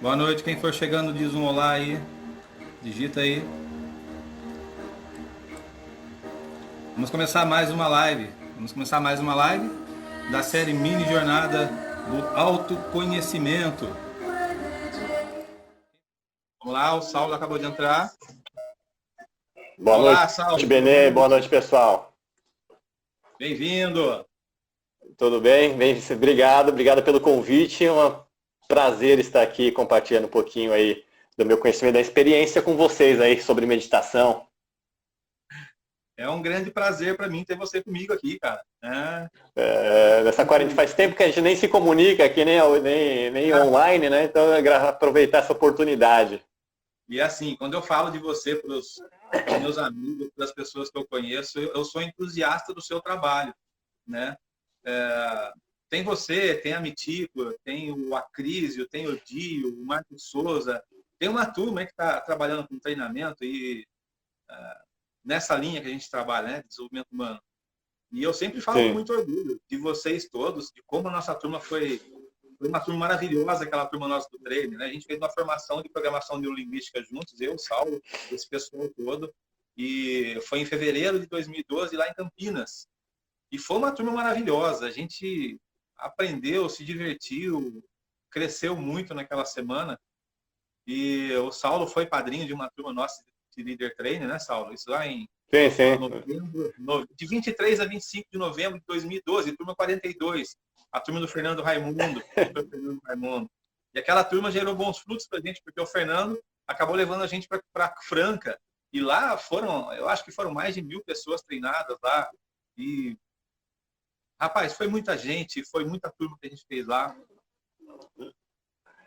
Boa noite, quem for chegando diz um olá aí, digita aí. Vamos começar mais uma live. Vamos começar mais uma live da série Mini Jornada do Autoconhecimento. Vamos lá, o Saulo acabou de entrar. Boa Olá, noite, Saulo, boa Benê. Boa noite. noite, pessoal. Bem-vindo. Tudo bem? Obrigado pelo convite. É um prazer estar aqui compartilhando um pouquinho aí do meu conhecimento, da experiência com vocês aí sobre meditação. É um grande prazer para mim ter você comigo aqui, cara. Nessa quarentena faz tempo que a gente nem se comunica aqui, nem online, né? Então, aproveitar essa oportunidade. E assim, quando eu falo de você para os meus amigos, para as pessoas que eu conheço, eu sou entusiasta do seu trabalho, né? Tem você, tem a Mitico, tem o Acrísio, tem o Dio, o Marcos Souza, tem uma turma aí que está trabalhando com treinamento e nessa linha que a gente trabalha, né, de desenvolvimento humano. E eu sempre falo com Sim. muito orgulho de vocês todos, de como a nossa turma foi uma turma maravilhosa, aquela turma nossa do treino, né? A gente fez uma formação de programação neurolinguística juntos, eu, o Saulo, esse pessoal todo, e foi em fevereiro de 2012 lá em Campinas. E foi uma turma maravilhosa. A gente aprendeu, se divertiu, cresceu muito naquela semana. E o Saulo foi padrinho de uma turma nossa de líder trainer, né, Saulo? Isso lá em Sim, sim. novembro, de 23 a 25 de novembro de 2012, turma 42. A turma do Fernando Raimundo, doutor Fernando Raimundo. E aquela turma gerou bons frutos para a gente, porque o Fernando acabou levando a gente para Franca. E lá foram, eu acho que foram mais de 1.000 pessoas treinadas lá. E rapaz, foi muita gente, foi muita turma que a gente fez lá.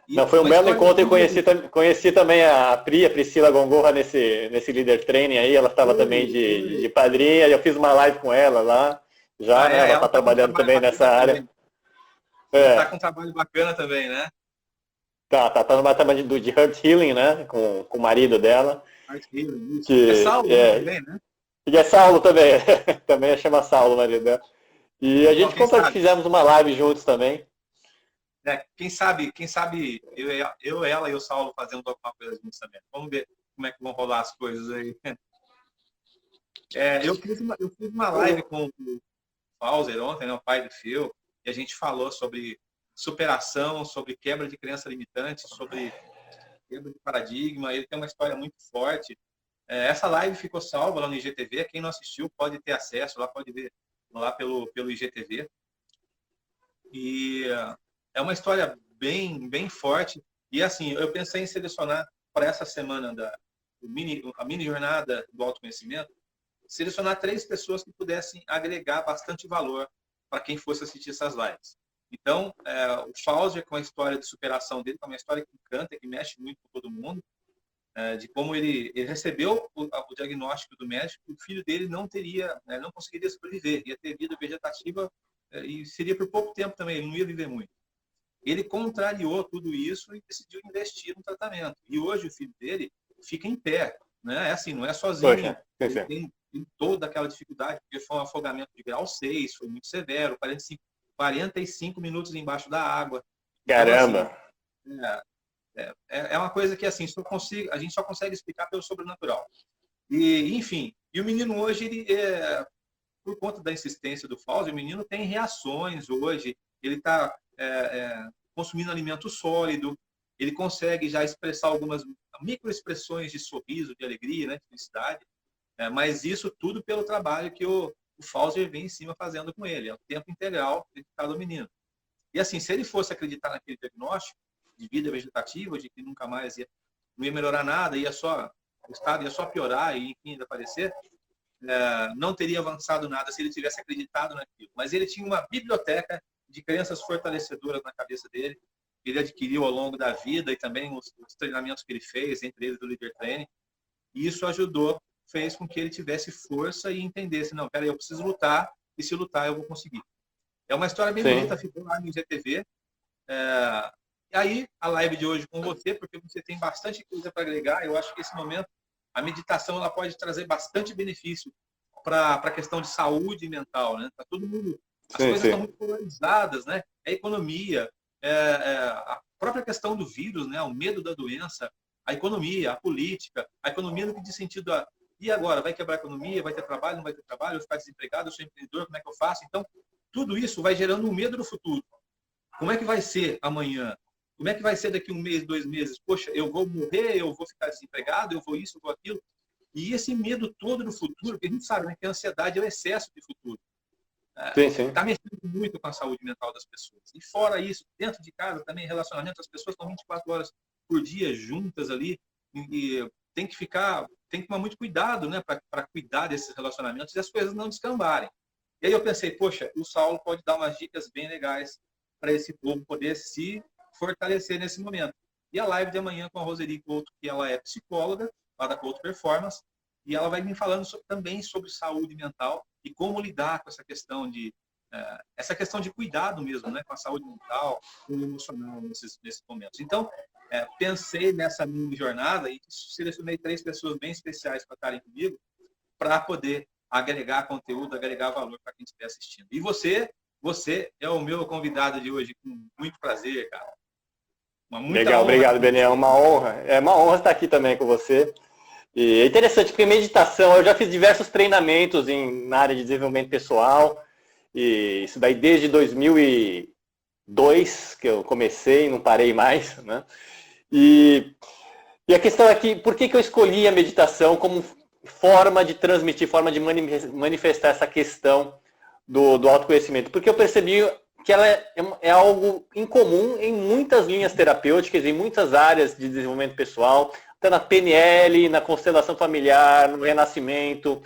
E Não, foi um uma belo história encontro e linda. conheci também a Priscila Gongorra nesse líder training aí. Ela estava também de Foi. padrinha. Eu fiz uma live com ela lá, já, Ah, né? Ela ela está está com um trabalhando trabalho também nessa bacana área. também. Ela está É, com um trabalho bacana também, né? tá numa turma de Heart Healing, né? Com o marido dela. Art Healing, isso. É Que Saulo, né, é, também, né? e é Saulo também. Também chama Saulo, o marido dela. E a Bom, gente quem sabe? fizemos uma live juntos também. Quem sabe eu, ela e o Saulo fazendo alguma coisa juntos também. Vamos ver como é que vão rolar as coisas aí. Eu fiz uma live com o Fauser ontem, né, o pai do Phil, e a gente falou sobre superação, sobre quebra de crença limitante, sobre quebra de paradigma. Ele tem uma história muito forte. Essa live ficou salva lá no IGTV. Quem não assistiu pode ter acesso, lá pode ver lá pelo IGTV. E é uma história bem forte. E assim, eu pensei em selecionar para essa semana a mini jornada do autoconhecimento, selecionar 3 pessoas que pudessem agregar bastante valor para quem fosse assistir essas lives. Então, o Fauser, com a história de superação dele, que é uma história que encanta, que mexe muito com todo mundo, de como ele recebeu o diagnóstico do médico que o filho dele não teria, não conseguiria sobreviver, ia ter vida vegetativa e seria por pouco tempo também, ele não ia viver muito. Ele contrariou tudo isso e decidiu investir no tratamento. E hoje o filho dele fica em pé, né? É assim, não é Poxa, sozinho. sim, Ele sim. tem toda aquela dificuldade, porque foi um afogamento de grau 6, foi muito severo, 45 minutos embaixo da água. Então, Caramba. assim, é uma coisa que assim, a gente só consegue explicar pelo sobrenatural. E, enfim, e o menino hoje, por conta da insistência do Fauzi, o menino tem reações hoje, ele está consumindo alimento sólido, ele consegue já expressar algumas microexpressões de sorriso, de alegria, né, de felicidade, mas isso tudo pelo trabalho que o Fauzi vem em cima fazendo com ele, é o tempo integral dedicado ao menino. E assim, se ele fosse acreditar naquele diagnóstico de vida vegetativa, de que nunca mais não ia melhorar nada, o estado ia só piorar e enfim, ia aparecer, não teria avançado nada se ele tivesse acreditado naquilo. Mas ele tinha uma biblioteca de crenças fortalecedoras na cabeça dele, que ele adquiriu ao longo da vida e também os treinamentos que ele fez, entre eles do Leader Training. E isso ajudou, fez com que ele tivesse força e entendesse, não, peraí, eu preciso lutar, e se lutar eu vou conseguir. É uma história bem bonita, Sim. ficou lá no IGTV. E aí, a live de hoje com você, porque você tem bastante coisa para agregar, eu acho que esse momento, a meditação ela pode trazer bastante benefício para a questão de saúde mental, né? Tá todo mundo, as Sim, coisas estão sim. muito polarizadas, né? É economia, própria questão do vírus, né? O medo da doença, a economia, a política, a economia no que diz sentido a e agora? Vai quebrar a economia? Vai ter trabalho? Não vai ter trabalho? Eu vou ficar desempregado? Eu sou empreendedor? Como é que eu faço? Então, tudo isso vai gerando um medo do futuro. Como é que vai ser amanhã? Como é que vai ser daqui 1 mês, 2 meses? Poxa, eu vou morrer? Eu vou ficar desempregado? Eu vou isso, eu vou aquilo? E esse medo todo do futuro, porque a gente sabe, né, que a ansiedade é o excesso de futuro. Sim, sim. Está mexendo muito com a saúde mental das pessoas. E fora isso, dentro de casa também, relacionamento, as pessoas estão 24 horas por dia juntas ali, e tem que tomar muito cuidado, né, para cuidar desses relacionamentos e as coisas não descambarem. E aí eu pensei, poxa, o Saulo pode dar umas dicas bem legais para esse povo poder se fortalecer nesse momento. E a live de amanhã com a Roseli Couto, que ela é psicóloga, lá da Couto Performance, e ela vai me falando também sobre saúde mental e como lidar com essa questão de cuidado mesmo, né, com a saúde mental, com o emocional nesses momentos. Então, pensei nessa minha jornada e selecionei 3 pessoas bem especiais para estarem comigo para poder agregar conteúdo, agregar valor para quem estiver assistindo. E você é o meu convidado de hoje, com muito prazer, cara. Legal, obrigado, Beniel. É uma honra estar aqui também com você. E é interessante, porque meditação, eu já fiz diversos treinamentos na área de desenvolvimento pessoal, e isso daí desde 2002 que eu comecei, não parei mais, né? E a questão é que, por que eu escolhi a meditação como forma de transmitir, forma de manifestar essa questão do autoconhecimento? Porque eu percebi que ela é algo incomum em muitas linhas terapêuticas, em muitas áreas de desenvolvimento pessoal, até na PNL, na constelação familiar, no renascimento,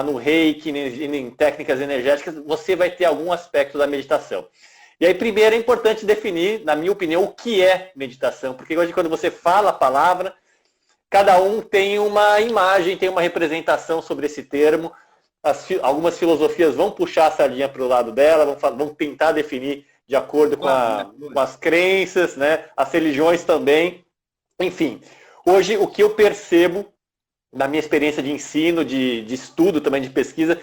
no reiki, em técnicas energéticas, você vai ter algum aspecto da meditação. E aí, primeiro, é importante definir, na minha opinião, o que é meditação, porque hoje, quando você fala a palavra, cada um tem uma imagem, tem uma representação sobre esse termo. Algumas filosofias vão puxar a sardinha para o lado dela, vão tentar definir de acordo com as crenças, né? As religiões também. Enfim, hoje o que eu percebo, na minha experiência de ensino, de estudo, também de pesquisa,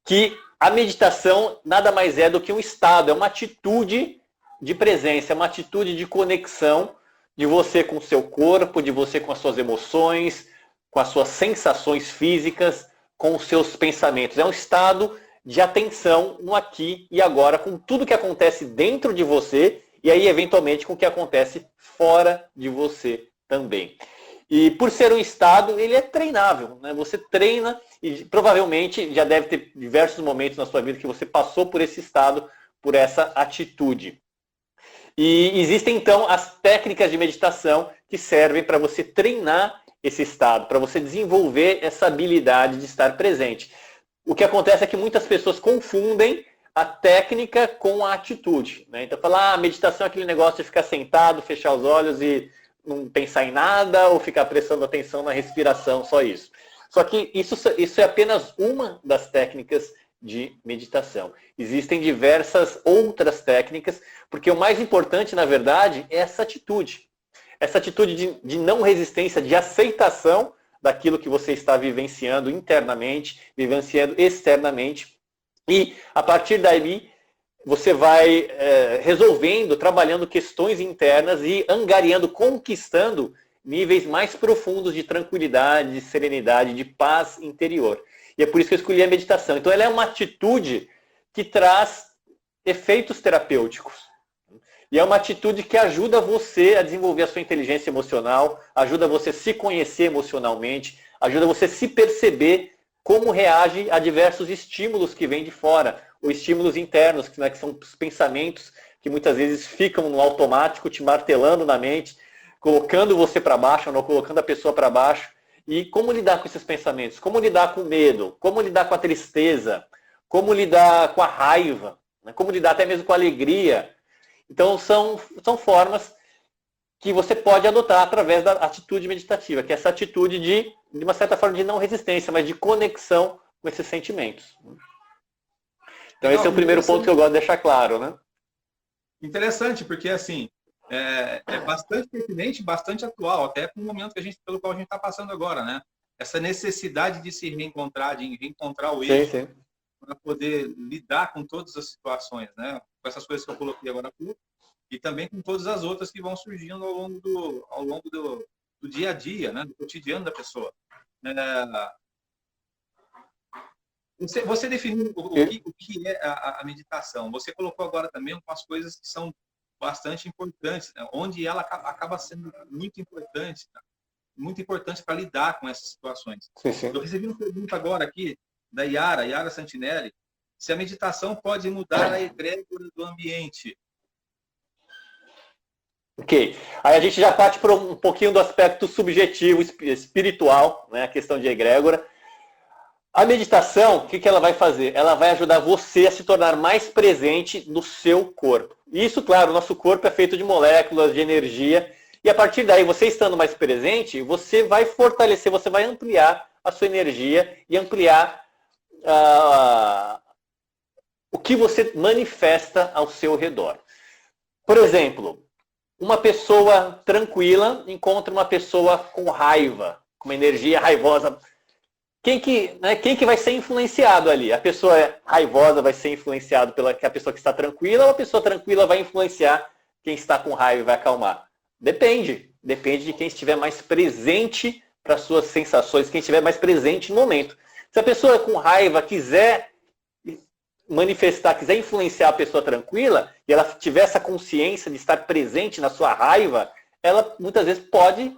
que a meditação nada mais é do que um estado, é uma atitude de presença, é uma atitude de conexão de você com o seu corpo, de você com as suas emoções, com as suas sensações físicas, com os seus pensamentos. É um estado de atenção no aqui e agora, com tudo que acontece dentro de você e aí, eventualmente, com o que acontece fora de você também. E por ser um estado, ele é treinável, né? Você treina e provavelmente já deve ter diversos momentos na sua vida que você passou por esse estado, por essa atitude. E existem, então, as técnicas de meditação que servem para você treinar esse estado, para você desenvolver essa habilidade de estar presente. O que acontece é que muitas pessoas confundem a técnica com a atitude, né? Então, falar, meditação é aquele negócio de ficar sentado, fechar os olhos e não pensar em nada ou ficar prestando atenção na respiração, só isso. Só que isso é apenas uma das técnicas de meditação. Existem diversas outras técnicas, porque o mais importante, na verdade, é essa atitude. Essa atitude de não resistência, de aceitação daquilo que você está vivenciando internamente, vivenciando externamente. E, a partir daí, você vai resolvendo, trabalhando questões internas e angariando, conquistando níveis mais profundos de tranquilidade, de serenidade, de paz interior. E é por isso que eu escolhi a meditação. Então, ela é uma atitude que traz efeitos terapêuticos. E é uma atitude que ajuda você a desenvolver a sua inteligência emocional, ajuda você a se conhecer emocionalmente, ajuda você a se perceber como reage a diversos estímulos que vêm de fora, ou estímulos internos, que são os pensamentos que muitas vezes ficam no automático, te martelando na mente, colocando você para baixo, ou não colocando a pessoa para baixo. E como lidar com esses pensamentos? Como lidar com o medo? Como lidar com a tristeza? Como lidar com a raiva? Como lidar até mesmo com a alegria? Então, são formas que você pode adotar através da atitude meditativa, que é essa atitude de uma certa forma, de não resistência, mas de conexão com esses sentimentos. Então, esse é o primeiro ponto que eu gosto de deixar claro, né? Interessante, porque, assim, é bastante pertinente, bastante atual, até com o momento pelo qual a gente está passando agora, né? Essa necessidade de se reencontrar, de reencontrar o eixo, para poder lidar com todas as situações, né? Com essas coisas que eu coloquei agora há pouco, e também com todas as outras que vão surgindo ao longo do dia a dia, né? Do cotidiano da pessoa. Você definiu o que é a meditação. Você colocou agora também algumas coisas que são bastante importantes, né? Onde ela acaba sendo muito importante, tá? Muito importante para lidar com essas situações. Sim, sim. Eu recebi uma pergunta agora aqui da Yara Santinelli, se a meditação pode mudar a egrégora do ambiente. Ok. Aí a gente já parte para um pouquinho do aspecto subjetivo, espiritual, né? A questão de egrégora. A meditação, o que ela vai fazer? Ela vai ajudar você a se tornar mais presente no seu corpo. Isso, claro, o nosso corpo é feito de moléculas, de energia, e a partir daí, você estando mais presente, você vai fortalecer, você vai ampliar a sua energia e ampliar o que você manifesta ao seu redor. Por exemplo, uma pessoa tranquila encontra uma pessoa com raiva, com uma energia raivosa. Quem que vai ser influenciado ali? A pessoa raivosa vai ser influenciada pela a pessoa que está tranquila, ou a pessoa tranquila vai influenciar quem está com raiva e vai acalmar? Depende de quem estiver mais presente para as suas sensações, quem estiver mais presente no momento. Se a pessoa com raiva quiser manifestar, quiser influenciar a pessoa tranquila, e ela tiver essa consciência de estar presente na sua raiva, ela muitas vezes pode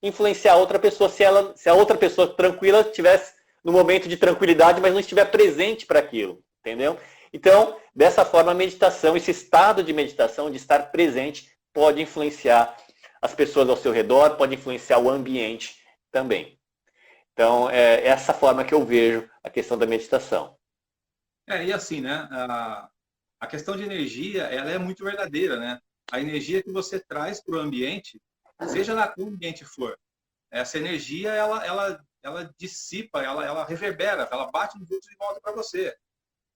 influenciar outra pessoa se a outra pessoa tranquila estivesse no momento de tranquilidade, mas não estiver presente para aquilo, entendeu? Então, dessa forma, a meditação, esse estado de meditação, de estar presente, pode influenciar as pessoas ao seu redor, pode influenciar o ambiente também. Então, é essa forma que eu vejo a questão da meditação. E assim, né? A questão de energia, ela é muito verdadeira, né? A energia que você traz para o ambiente, seja lá qual ambiente for, essa energia, ela dissipa, ela reverbera, ela bate nos outros e volta para você.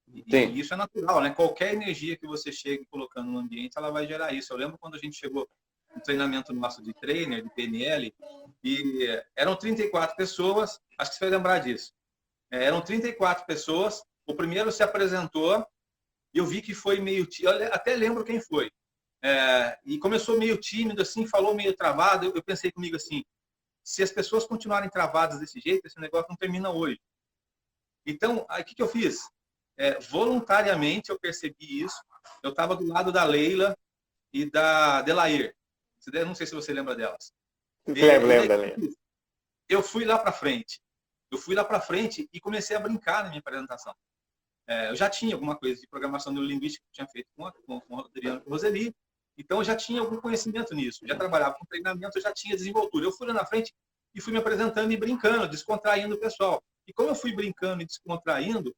E isso é natural, né? Qualquer energia que você chegue colocando no ambiente, ela vai gerar isso. Eu lembro quando a gente chegou no treinamento nosso de trainer, de PNL, e eram 34 pessoas, acho que você vai lembrar disso. Eram 34 pessoas, o primeiro se apresentou, e eu vi que foi meio tímido, eu até lembro quem foi. E começou meio tímido, assim, falou meio travado. Eu pensei comigo assim, se as pessoas continuarem travadas desse jeito, esse negócio não termina hoje. Então, aí, o que eu fiz? Voluntariamente eu percebi isso. Eu estava do lado da Leila e da Delair. Não sei se você lembra delas. Lembro da Leila. Eu fui lá para frente. E comecei a brincar na minha apresentação. Eu já tinha alguma coisa de programação neurolinguística que eu tinha feito com o Adriano Roseli. Então, eu já tinha algum conhecimento nisso. Já trabalhava com treinamento, eu já tinha desenvoltura. Eu fui lá na frente e fui me apresentando e brincando, descontraindo o pessoal. E como eu fui brincando e descontraindo,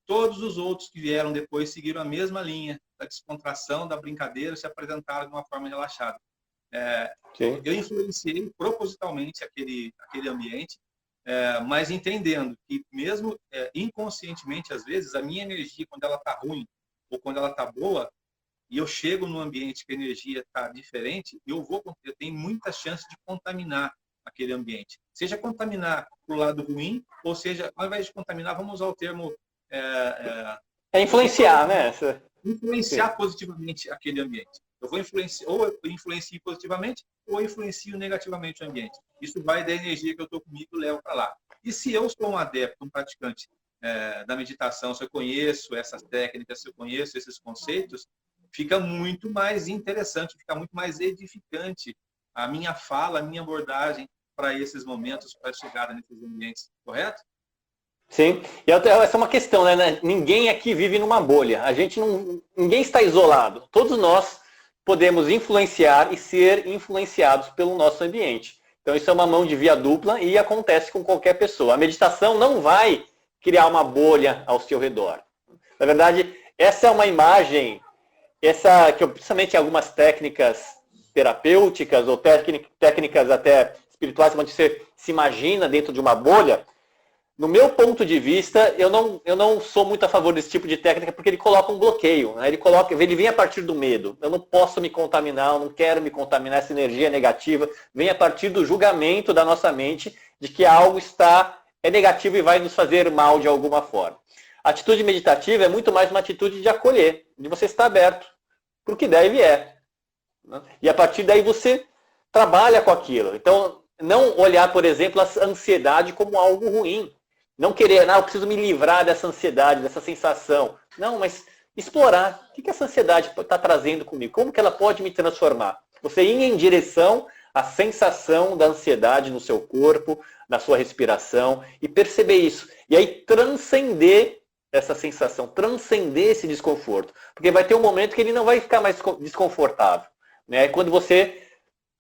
todos os outros que vieram depois seguiram a mesma linha da descontração, da brincadeira, se apresentaram de uma forma relaxada. Eu influenciei propositalmente aquele ambiente, mas entendendo que mesmo inconscientemente, às vezes, a minha energia, quando ela está ruim ou quando ela está boa, e eu chego num ambiente que a energia está diferente, eu tenho muita chance de contaminar aquele ambiente. Seja contaminar para o lado ruim, ou seja, ao invés de contaminar, vamos usar o termo... influenciar, né? Influenciar positivamente aquele ambiente. Eu vou influenciar, ou eu influencio positivamente, ou eu influencio negativamente o ambiente. Isso vai da energia que eu estou comigo e levo para lá. E se eu sou um adepto, um praticante da meditação, se eu conheço essas técnicas, se eu conheço esses conceitos, fica muito mais interessante, fica muito mais edificante a minha fala, a minha abordagem para esses momentos, para a chegada nesses ambientes, correto? Sim, e essa é uma questão, né? Ninguém aqui vive numa bolha. Ninguém está isolado. Todos nós podemos influenciar e ser influenciados pelo nosso ambiente. Então isso é uma mão de via dupla e acontece com qualquer pessoa. A meditação não vai criar uma bolha ao seu redor. Na verdade, essa é uma imagem, que principalmente algumas técnicas terapêuticas ou técnicas até espirituais, onde você se imagina dentro de uma bolha. No meu ponto de vista, eu não sou muito a favor desse tipo de técnica, porque ele coloca um bloqueio, né? Ele vem a partir do medo. Eu não posso me contaminar, eu não quero me contaminar, essa energia negativa vem a partir do julgamento da nossa mente de que algo é negativo e vai nos fazer mal de alguma forma. A atitude meditativa é muito mais uma atitude de acolher, de você estar aberto para o que der e vier. né? E a partir daí você trabalha com aquilo. Então, não olhar, por exemplo, a ansiedade como algo ruim. Não querer, eu preciso me livrar dessa ansiedade, dessa sensação. Não, mas explorar. O que essa ansiedade está trazendo comigo? Como que ela pode me transformar? Você ir em direção à sensação da ansiedade no seu corpo, na sua respiração, e perceber isso. E aí transcender essa sensação, transcender esse desconforto. Porque vai ter um momento que ele não vai ficar mais desconfortável. Né? Quando você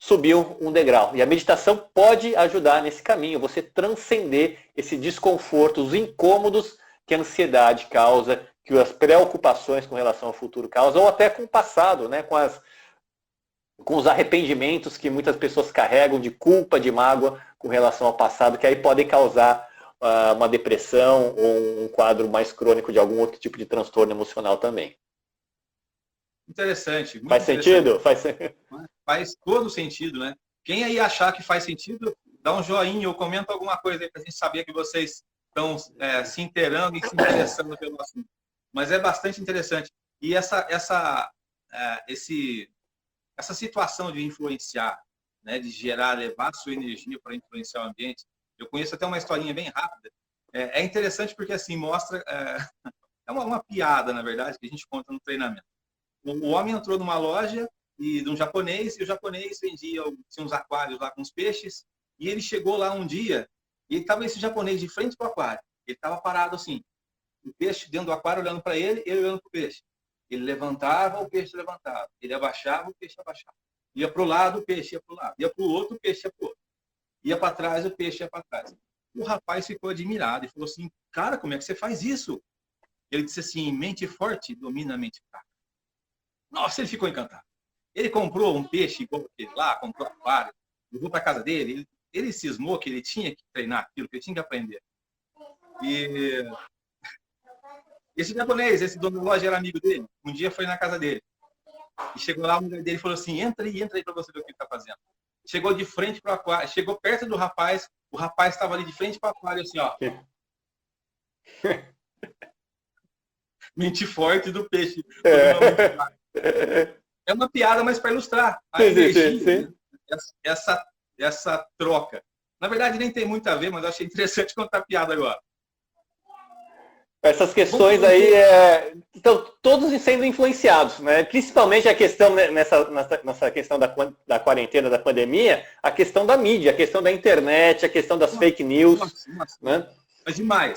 subiu um degrau. E a meditação pode ajudar nesse caminho, você transcender esse desconforto, os incômodos que a ansiedade causa, que as preocupações com relação ao futuro causam, ou até com o passado, né? com os arrependimentos que muitas pessoas carregam de culpa, de mágoa com relação ao passado, que aí podem causar uma depressão ou um quadro mais crônico de algum outro tipo de transtorno emocional também. Interessante. Muito Faz sentido? Faz todo sentido, né? Quem aí achar que faz sentido, dá um joinha ou comenta alguma coisa aí para a gente saber que vocês estão se inteirando e se interessando pelo assunto. Mas é bastante interessante. E essa situação de influenciar, né, de gerar, levar sua energia para influenciar o ambiente, eu conheço até uma historinha bem rápida. É interessante porque assim mostra, é uma piada, na verdade, que a gente conta no treinamento. O homem entrou numa loja de um japonês, e o japonês vendia uns aquários lá com os peixes, e ele chegou lá um dia, e estava esse japonês de frente para o aquário. Ele estava parado assim, o peixe dentro do aquário olhando para ele olhando para o peixe. Ele levantava, o peixe levantava. Ele abaixava, o peixe abaixava. Ia para o lado, o peixe ia para o lado. Ia para o outro, o peixe ia para o outro. Ia para trás, o peixe ia para trás. O rapaz ficou admirado e falou assim, cara, como é que você faz isso? Ele disse assim, mente forte domina a mente fraca. Nossa, ele ficou encantado. Ele comprou um peixe igual aquele lá, comprou aquário, levou para casa dele. Ele cismou que ele tinha que treinar aquilo, que ele tinha que aprender. E esse japonês, esse dono da loja era amigo dele. Um dia foi na casa dele. E chegou lá, a mulher dele falou assim, entra aí para você ver o que ele está fazendo. Chegou de frente para o aquário, chegou perto do rapaz, o rapaz estava ali de frente para o aquário, assim, ó. Mente forte do peixe. É uma piada, mas para ilustrar a energia, né? Essa troca. Na verdade, nem tem muito a ver, mas eu achei interessante contar a piada agora. Essas questões aí estão todos sendo influenciados, né? Principalmente a questão nessa questão da quarentena, da pandemia, a questão da mídia, a questão da internet, a questão das fake news. Nossa. Né? Mas demais.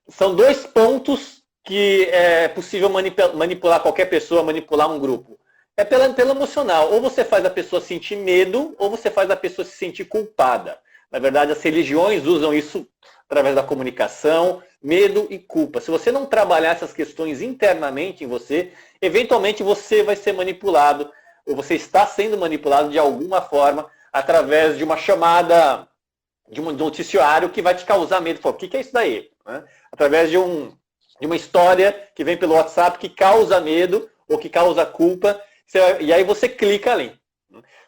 São dois pontos que é possível manipular qualquer pessoa, manipular um grupo. É pelo emocional. Ou você faz a pessoa sentir medo, ou você faz a pessoa se sentir culpada. Na verdade, as religiões usam isso através da comunicação, medo e culpa. Se você não trabalhar essas questões internamente em você, eventualmente você vai ser manipulado, ou você está sendo manipulado de alguma forma, através de uma chamada, de um noticiário que vai te causar medo. O que é isso daí? Né? Através de uma história que vem pelo WhatsApp que causa medo ou que causa culpa, e aí você clica ali.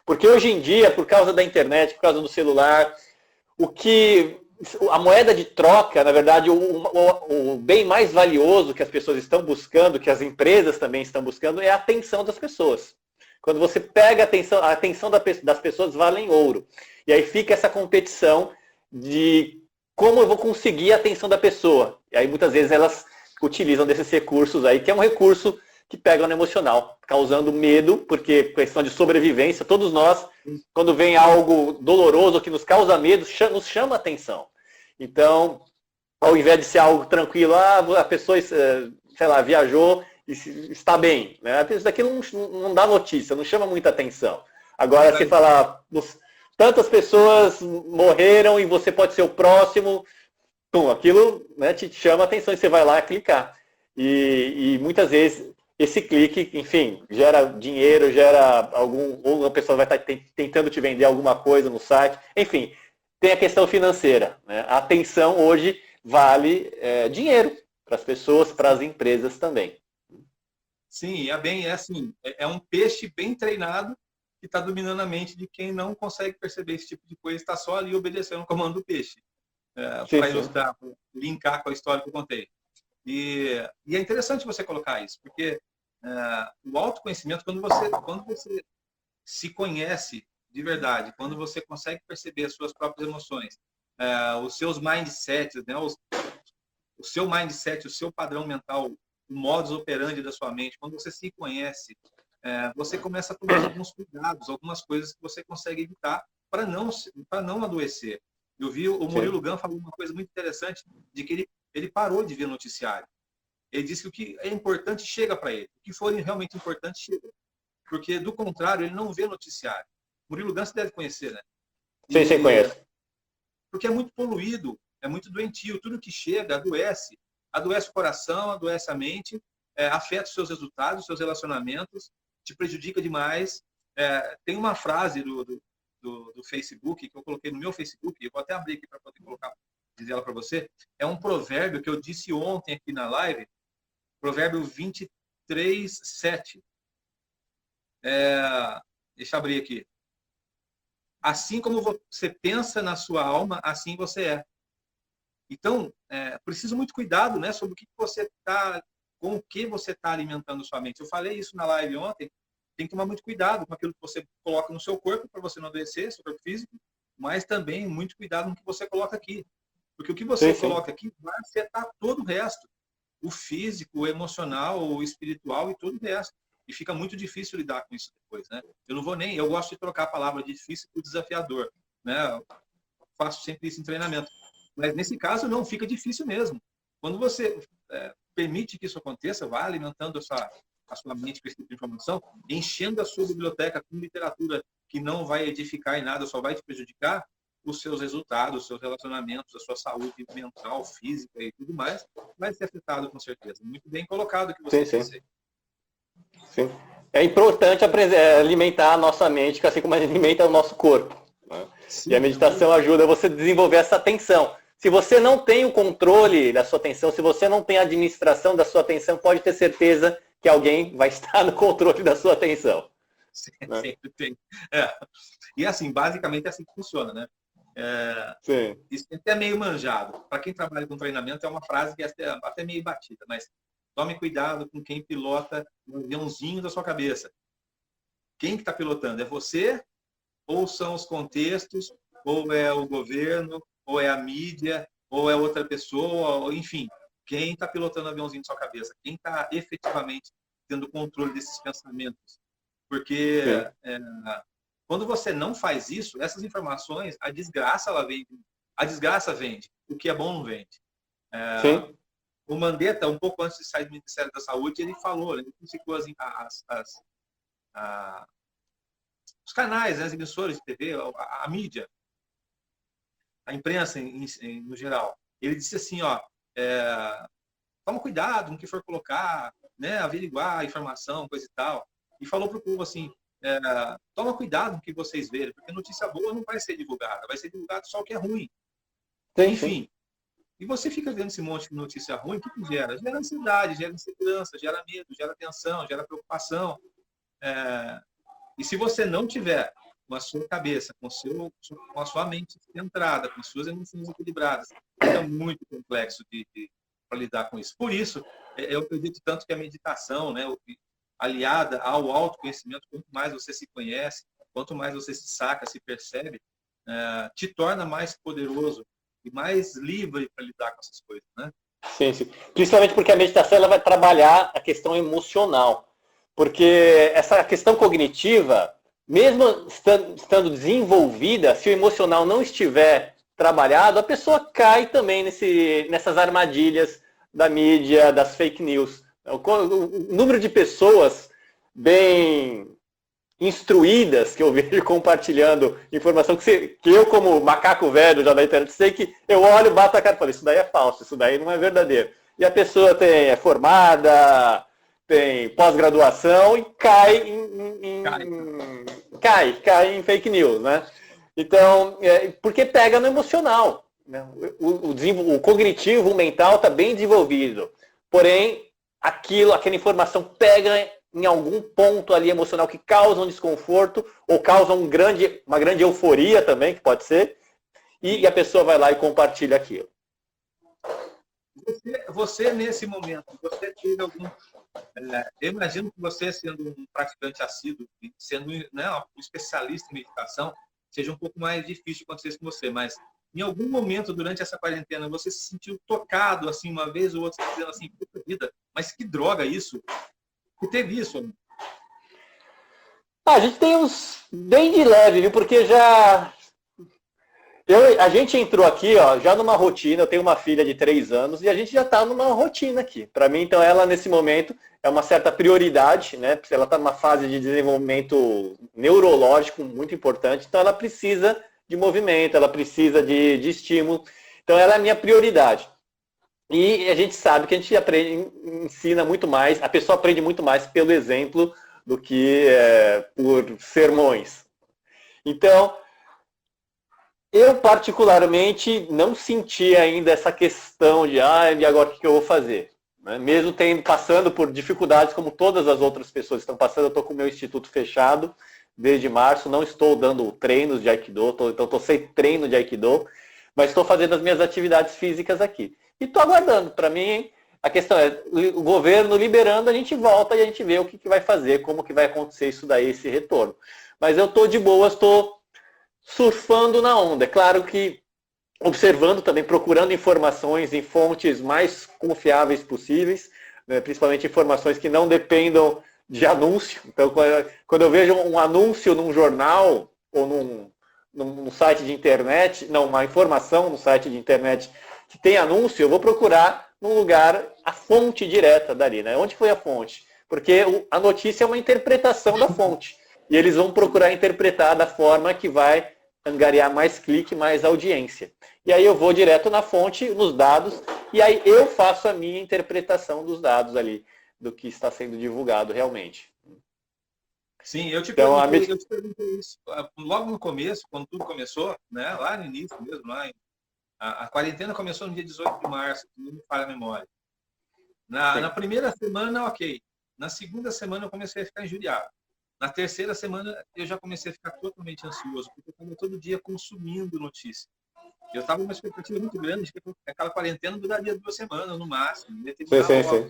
Porque hoje em dia, por causa da internet, por causa do celular, a moeda de troca, na verdade, o bem mais valioso que as pessoas estão buscando, que as empresas também estão buscando, é a atenção das pessoas. Quando você pega a atenção das pessoas vale em ouro. E aí fica essa competição de como eu vou conseguir a atenção da pessoa. E aí muitas vezes elas utilizam desses recursos aí, que é um recurso que pega no emocional, causando medo, porque questão de sobrevivência, todos nós, quando vem algo doloroso que nos causa medo, nos chama atenção. Então, ao invés de ser algo tranquilo, a pessoa, sei lá, viajou e está bem, né? Isso daqui não dá notícia, não chama muita atenção. Agora, se falar, tantas pessoas morreram e você pode ser o próximo, aquilo, né, te chama atenção e você vai lá clicar. E muitas vezes esse clique, enfim, gera dinheiro, gera ou a pessoa vai estar tentando te vender alguma coisa no site, enfim, tem a questão financeira. Né? A atenção hoje vale dinheiro para as pessoas, para as empresas também. Sim, é um peixe bem treinado que está dominando a mente de quem não consegue perceber esse tipo de coisa, está só ali obedecendo o comando do peixe. Para ilustrar, linkar com a história que eu contei. E é interessante você colocar isso, porque o autoconhecimento, quando você se conhece de verdade, quando você consegue perceber as suas próprias emoções, os seus mindsets, né? O seu mindset, o seu padrão mental, o modus operandi da sua mente, quando você se conhece, você começa a tomar alguns cuidados, algumas coisas que você consegue evitar para não adoecer. Eu vi o Murilo Gun falou uma coisa muito interessante, de que ele parou de ver noticiário. Ele disse que o que é importante chega para ele. O que for realmente importante chega. Porque, do contrário, ele não vê noticiário. Murilo Gun você deve conhecer, né? Sim, conheço. Porque é muito poluído, é muito doentio. Tudo que chega adoece. Adoece o coração, adoece a mente, afeta os seus resultados, os seus relacionamentos, te prejudica demais. Tem uma frase do Facebook, que eu coloquei no meu Facebook, eu vou até abrir aqui para poder dizer ela para você. É um provérbio que eu disse ontem aqui na live, provérbio 23:7. Deixa eu abrir aqui. Assim como você pensa na sua alma, assim você é. Então, preciso muito cuidado, né, sobre com o que você está alimentando sua mente. Eu falei isso na live ontem. Tem que tomar muito cuidado com aquilo que você coloca no seu corpo para você não adoecer, seu corpo físico, mas também muito cuidado no que você coloca aqui. Porque o que você coloca aqui vai afetar todo o resto. O físico, o emocional, o espiritual e todo o resto. E fica muito difícil lidar com isso depois, né? Eu gosto de trocar a palavra difícil por desafiador, né? Eu faço sempre isso em treinamento. Mas nesse caso não, fica difícil mesmo. Quando você permite que isso aconteça, vai alimentando a sua mente com esse tipo de informação, enchendo a sua biblioteca com literatura que não vai edificar em nada, só vai te prejudicar, os seus resultados, os seus relacionamentos, a sua saúde mental, física e tudo mais, vai ser afetado com certeza. Muito bem colocado que você disse. Sim. É importante alimentar a nossa mente, assim como a gente alimenta o nosso corpo. Né? Sim, e a meditação ajuda você a desenvolver essa atenção. Se você não tem o controle da sua atenção, se você não tem a administração da sua atenção, pode ter certeza que alguém vai estar no controle da sua atenção. Sempre tem. E assim, basicamente é assim que funciona, né? Isso é até meio manjado. Para quem trabalha com treinamento, é uma frase que é até meio batida, mas tome cuidado com quem pilota o aviãozinho da sua cabeça. Quem que está pilotando? É você? Ou são os contextos? Ou é o governo? Ou é a mídia? Ou é outra pessoa? Ou, enfim, quem está pilotando o aviãozinho da sua cabeça? Quem está efetivamente tendo controle desses pensamentos? Porque quando você não faz isso, essas informações, a desgraça ela vende. A desgraça vende. O que é bom não vende. O Mandetta, um pouco antes de sair do Ministério da Saúde, ele falou, ele criticou os canais, as emissoras de TV, a mídia, a imprensa no geral. Ele disse assim, toma cuidado com o que for colocar, né, averiguar a informação, coisa e tal. E falou para o povo assim, toma cuidado com o que vocês verem, porque notícia boa não vai ser divulgada, vai ser divulgado só o que é ruim. Enfim. E você fica vendo esse monte de notícia ruim, o que gera? Gera ansiedade, gera insegurança, gera medo, gera tensão, gera preocupação. E se você não tiver com a sua cabeça, com a sua mente centrada, com as suas emoções equilibradas, é muito complexo para lidar com isso. Por isso, eu acredito tanto que a meditação, né, aliada ao autoconhecimento, quanto mais você se conhece, quanto mais você se saca, se percebe, te torna mais poderoso e mais livre para lidar com essas coisas, né? Sim. Principalmente porque a meditação ela vai trabalhar a questão emocional. Porque essa questão cognitiva, mesmo estando desenvolvida, se o emocional não estiver trabalhado, a pessoa cai também nessas armadilhas da mídia, das fake news. O número de pessoas bem instruídas que eu vejo compartilhando informação que eu, como macaco velho já da internet, sei que eu olho, bato a cara e falo, isso daí é falso, isso daí não é verdadeiro. E a pessoa é formada, tem pós-graduação e cai em fake news, né? Então, porque pega no emocional. Né? O cognitivo, o mental está bem desenvolvido. Porém, aquela informação pega em algum ponto ali emocional que causa um desconforto ou causa uma grande euforia também, que pode ser, e a pessoa vai lá e compartilha aquilo. Você nesse momento, você teve Eu imagino que você, sendo um praticante assíduo, e sendo, né, um especialista em meditação, seja um pouco mais difícil acontecer isso com você, mas em algum momento durante essa quarentena você se sentiu tocado, assim, uma vez ou outra, dizendo assim, puta vida, mas que droga isso? Que teve isso? Amigo? A gente tem uns bem de leve, viu? Porque a gente entrou aqui, ó, já numa rotina. Eu tenho uma filha de 3 anos e a gente já está numa rotina aqui. Para mim, então, ela nesse momento é uma certa prioridade, né? Porque ela está numa fase de desenvolvimento neurológico muito importante, então ela precisa de movimento, ela precisa de estímulo. Então, ela é a minha prioridade. E a gente sabe que a gente aprende, ensina muito mais, a pessoa aprende muito mais pelo exemplo do que por sermões. Então, eu particularmente não senti ainda essa questão de, e agora o que eu vou fazer? Né? Mesmo passando por dificuldades como todas as outras pessoas estão passando, eu estou com o meu instituto fechado desde março, não estou dando treinos de Aikido, então estou sem treino de Aikido, mas estou fazendo as minhas atividades físicas aqui. E estou aguardando. Para mim, a questão é, o governo liberando, a gente volta e a gente vê o que vai fazer, como que vai acontecer isso daí, esse retorno. Mas eu estou de boas, estou surfando na onda. É claro que observando também, procurando informações em fontes mais confiáveis possíveis, né, principalmente informações que não dependam de anúncio. Então, quando eu vejo um anúncio num jornal ou num site de internet, não, uma informação no site de internet que tem anúncio, eu vou procurar num lugar a fonte direta dali, né? Onde foi a fonte? Porque a notícia é uma interpretação da fonte. E eles vão procurar interpretar da forma que vai angariar mais clique, mais audiência. E aí eu vou direto na fonte, nos dados, e aí eu faço a minha interpretação dos dados ali, do que está sendo divulgado realmente. Sim, eu te perguntei isso. Logo no começo, quando tudo começou, né, lá no início mesmo, a quarentena começou no dia 18 de março, se não me falha a memória. Na primeira semana, ok. Na segunda semana eu comecei a ficar injuriado. Na terceira semana eu já comecei a ficar totalmente ansioso, porque eu estava todo dia consumindo notícia. Eu estava com uma expectativa muito grande de que aquela quarentena duraria 2 semanas no máximo. Sim.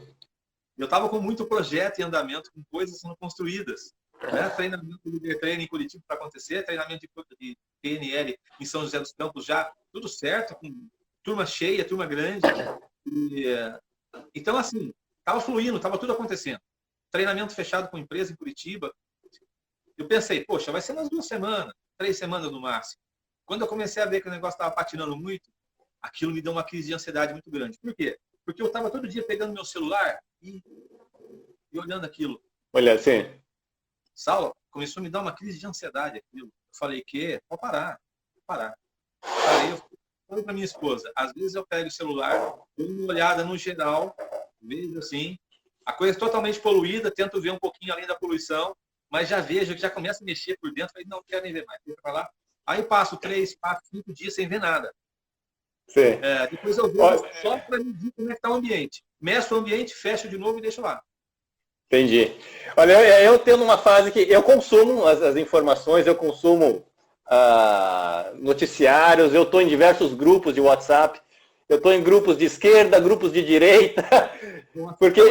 Eu estava com muito projeto em andamento, com coisas sendo construídas. Né? Treinamento de líder treino em Curitiba para acontecer, treinamento de PNL em São José dos Campos já, tudo certo, com turma cheia, turma grande. Então, assim, estava fluindo, estava tudo acontecendo. Treinamento fechado com empresa em Curitiba. Eu pensei, poxa, vai ser umas 2 semanas, 3 semanas no máximo. Quando eu comecei a ver que o negócio estava patinando muito, aquilo me deu uma crise de ansiedade muito grande. Por quê? Porque eu estava todo dia pegando meu celular e olhando aquilo. Olha assim. Saulo, começou a me dar uma crise de ansiedade aquilo. Eu falei, pode parar, pode parar. Eu falei para minha esposa, às vezes eu pego o celular, dou uma olhada no geral, vejo assim, a coisa é totalmente poluída, tento ver um pouquinho além da poluição, mas já vejo que já começa a mexer por dentro, falei, não quero nem ver mais, deixa pra lá. Aí passo 3, 4, 5 dias sem ver nada. Sim. Depois eu vejo só para medir como é que está o ambiente. Meço o ambiente, fecho de novo e deixo lá. Entendi. Olha, eu tenho uma fase que eu consumo as informações, eu consumo noticiários, eu estou em diversos grupos de WhatsApp, eu estou em grupos de esquerda, grupos de direita, porque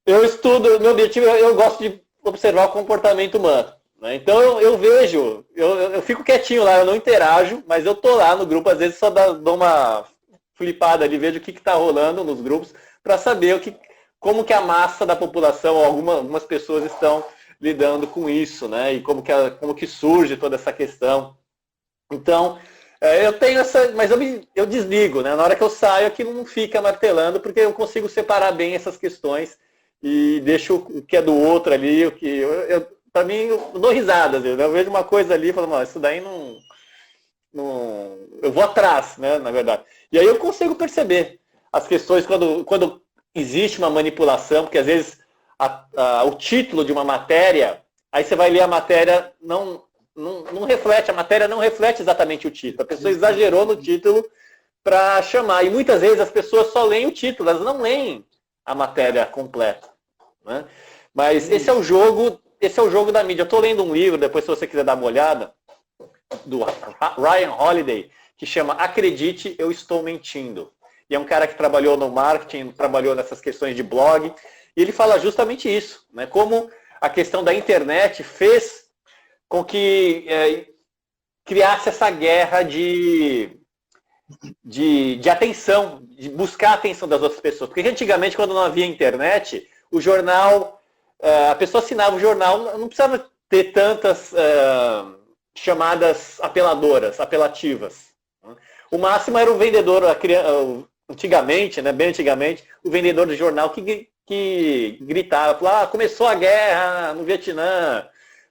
eu estudo, meu objetivo, eu gosto de observar o comportamento humano. Né? Então eu vejo, eu fico quietinho lá, eu não interajo, mas eu estou lá no grupo, às vezes só dou uma flipada ali, vejo o que está rolando nos grupos, para saber como que a massa da população, ou algumas pessoas estão lidando com isso, né? E como que surge toda essa questão. Então, eu tenho mas eu desligo, né? Na hora que eu saio, aquilo não fica martelando, porque eu consigo separar bem essas questões e deixo o que é do outro ali, o que para mim, eu dou risadas, eu vejo uma coisa ali e falo, isso daí não... Eu vou atrás, né, na verdade. E aí eu consigo perceber as questões quando existe uma manipulação, porque às vezes o título de uma matéria, aí você vai ler a matéria, não reflete, a matéria não reflete exatamente o título. A pessoa exagerou no título para chamar. E muitas vezes as pessoas só leem o título, elas não leem a matéria completa. Né? Mas esse é o jogo da mídia. Eu estou lendo um livro, depois se você quiser dar uma olhada, do Ryan Holiday, que chama Acredite, Eu Estou Mentindo. e é um cara que trabalhou no marketing, trabalhou nessas questões de blog, e ele fala justamente isso, né? Como a questão da internet fez com que criasse essa guerra de atenção, de buscar a atenção das outras pessoas. Porque antigamente, quando não havia internet, o jornal, a pessoa assinava o jornal, não precisava ter tantas chamadas apeladoras, apelativas. O máximo era o vendedor, antigamente, né, bem antigamente, o vendedor de jornal que gritava, falava, começou a guerra no Vietnã,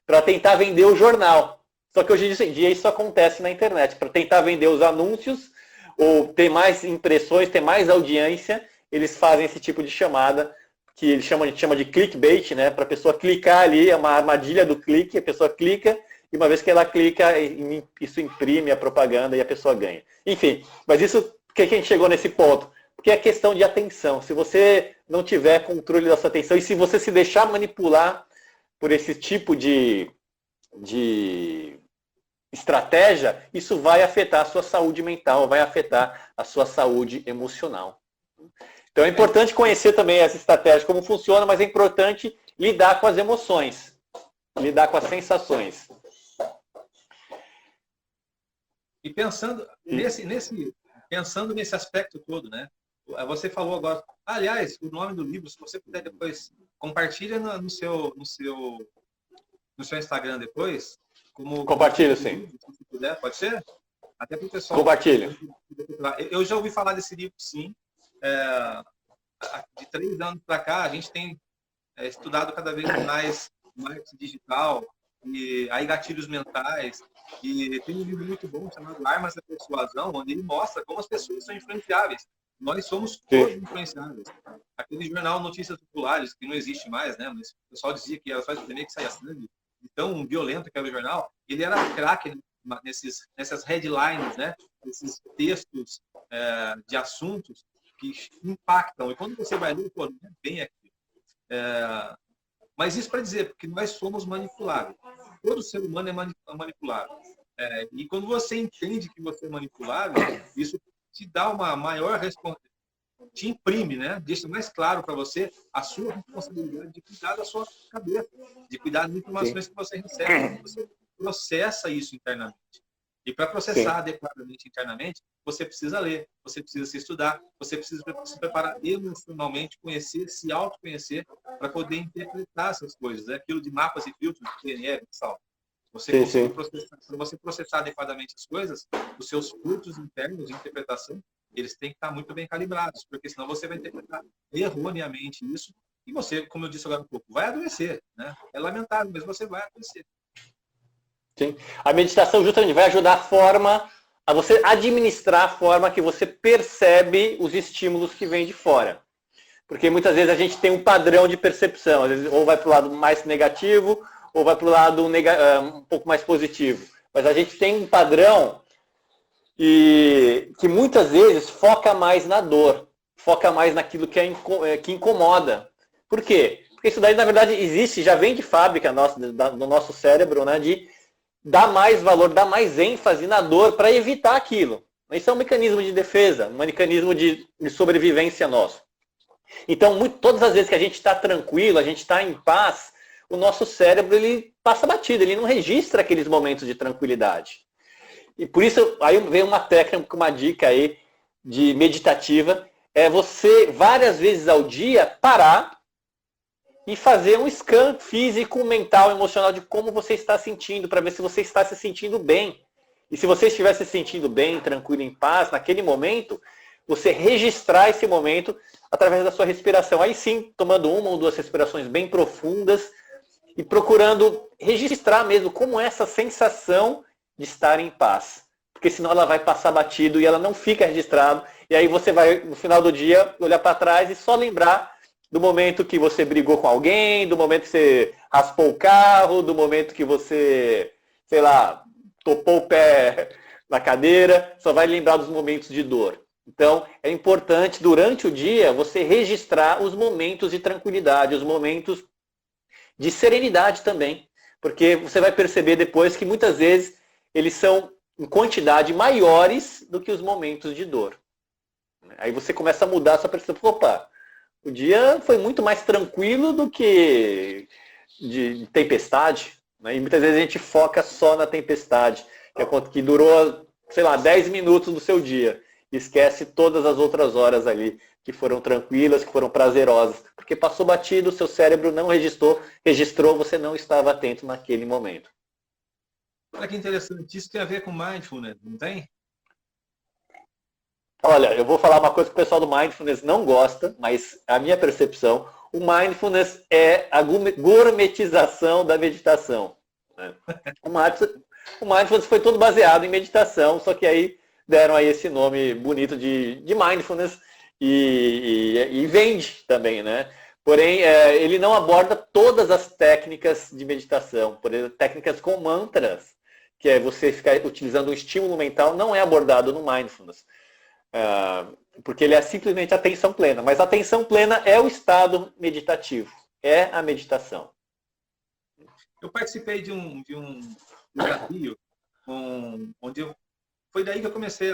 para tentar vender o jornal. Só que hoje em dia isso acontece na internet. Para tentar vender os anúncios, ou ter mais impressões, ter mais audiência, eles fazem esse tipo de chamada, que eles chama de clickbait, né? Para a pessoa clicar ali, é uma armadilha do clique, a pessoa clica, e uma vez que ela clica, isso imprime a propaganda e a pessoa ganha. Enfim, mas isso, por que a gente chegou nesse ponto? Porque é questão de atenção. Se você não tiver controle da sua atenção, e se você se deixar manipular por esse tipo de estratégia, isso vai afetar a sua saúde mental, vai afetar a sua saúde emocional. Então é importante conhecer também essa estratégia, como funciona, mas é importante lidar com as emoções, lidar com as sensações. E pensando nesse aspecto todo, né? Você falou agora, aliás, o nome do livro, se você puder depois, compartilha no seu Instagram depois. Compartilho, sim. Se puder, pode ser? Até para o pessoal. Compartilho. Eu já ouvi falar desse livro, sim. De 3 anos para cá, a gente tem estudado cada vez mais marketing digital, e aí gatilhos mentais. E tem um livro muito bom chamado Armas da Persuasão, onde ele mostra como as pessoas são influenciáveis. Nós somos todos influenciáveis. Aquele jornal Notícias Populares, que não existe mais, né? Mas o pessoal dizia que era só espremer que saia sangue. Tão violento que era o jornal, ele era craque nessas headlines, né? Esses textos de assuntos que impactam. E quando você vai ler, pô, não é bem aqui. Mas isso para dizer, porque nós somos manipuláveis. Todo ser humano é manipulável. E quando você entende que você é manipulável, isso te dá uma maior responsabilidade, te imprime, né? Deixa mais claro para você a sua responsabilidade de cuidar da sua cabeça, de cuidar das informações que você recebe, você processa isso internamente. E para processar adequadamente internamente, você precisa ler, você precisa se estudar, você precisa se preparar emocionalmente, conhecer, se autoconhecer, para poder interpretar essas coisas. É aquilo de mapas e filtros, de PNL, pessoal. Para você processar adequadamente as coisas, os seus filtros internos de interpretação, eles têm que estar muito bem calibrados, porque senão você vai interpretar erroneamente isso, e você, como eu disse agora um pouco, vai adoecer, né? É lamentável, mas você vai adoecer. Sim. A meditação justamente vai ajudar a você administrar a forma que você percebe os estímulos que vêm de fora. Porque muitas vezes a gente tem um padrão de percepção, às vezes ou vai para o lado mais negativo, ou vai para o lado um pouco mais positivo. Mas a gente tem um padrão que muitas vezes foca mais na dor, foca mais naquilo que incomoda. Por quê? Porque isso daí, na verdade, existe, já vem de fábrica no nosso cérebro, né, de dar mais valor, dar mais ênfase na dor para evitar aquilo. Isso é um mecanismo de defesa, um mecanismo de sobrevivência nosso. Então, todas as vezes que a gente está tranquilo, a gente está em paz, o nosso cérebro ele passa batido, ele não registra aqueles momentos de tranquilidade. E por isso, aí vem uma técnica, uma dica aí de meditativa, é você, várias vezes ao dia, parar e fazer um scan físico, mental, emocional de como você está sentindo, para ver se você está se sentindo bem. E se você estiver se sentindo bem, tranquilo, em paz, naquele momento, você registrar esse momento através da sua respiração. Aí sim, tomando 1 ou 2 respirações bem profundas e procurando registrar mesmo como é essa sensação de estar em paz. Porque senão ela vai passar batido e ela não fica registrado. E aí você vai, no final do dia, olhar para trás e só lembrar do momento que você brigou com alguém, do momento que você raspou o carro, do momento que você, sei lá, topou o pé na cadeira. Só vai lembrar dos momentos de dor. Então, é importante, durante o dia, você registrar os momentos de tranquilidade, os momentos de serenidade também. Porque você vai perceber depois que muitas vezes eles são em quantidade maiores do que os momentos de dor. Aí você começa a mudar a sua percepção. Opa, o dia foi muito mais tranquilo do que de tempestade, né? E muitas vezes a gente foca só na tempestade, que durou, sei lá, 10 minutos do seu dia. E esquece todas as outras horas ali, que foram tranquilas, que foram prazerosas. Porque passou batido, o seu cérebro não registrou, você não estava atento naquele momento. Olha que interessante, isso tem a ver com mindfulness, não tem? Olha, eu vou falar uma coisa que o pessoal do Mindfulness não gosta, mas a minha percepção, o Mindfulness é a gourmetização da meditação. Né? O Mindfulness foi todo baseado em meditação, só que aí deram aí esse nome bonito de Mindfulness e vende também, né? Porém, ele não aborda todas as técnicas de meditação. Por exemplo, técnicas com mantras, que é você ficar utilizando um estímulo mental, não é abordado no Mindfulness. Porque ele é simplesmente atenção plena. Mas a atenção plena é o estado meditativo, é a meditação. Eu participei de um desafio foi daí que eu comecei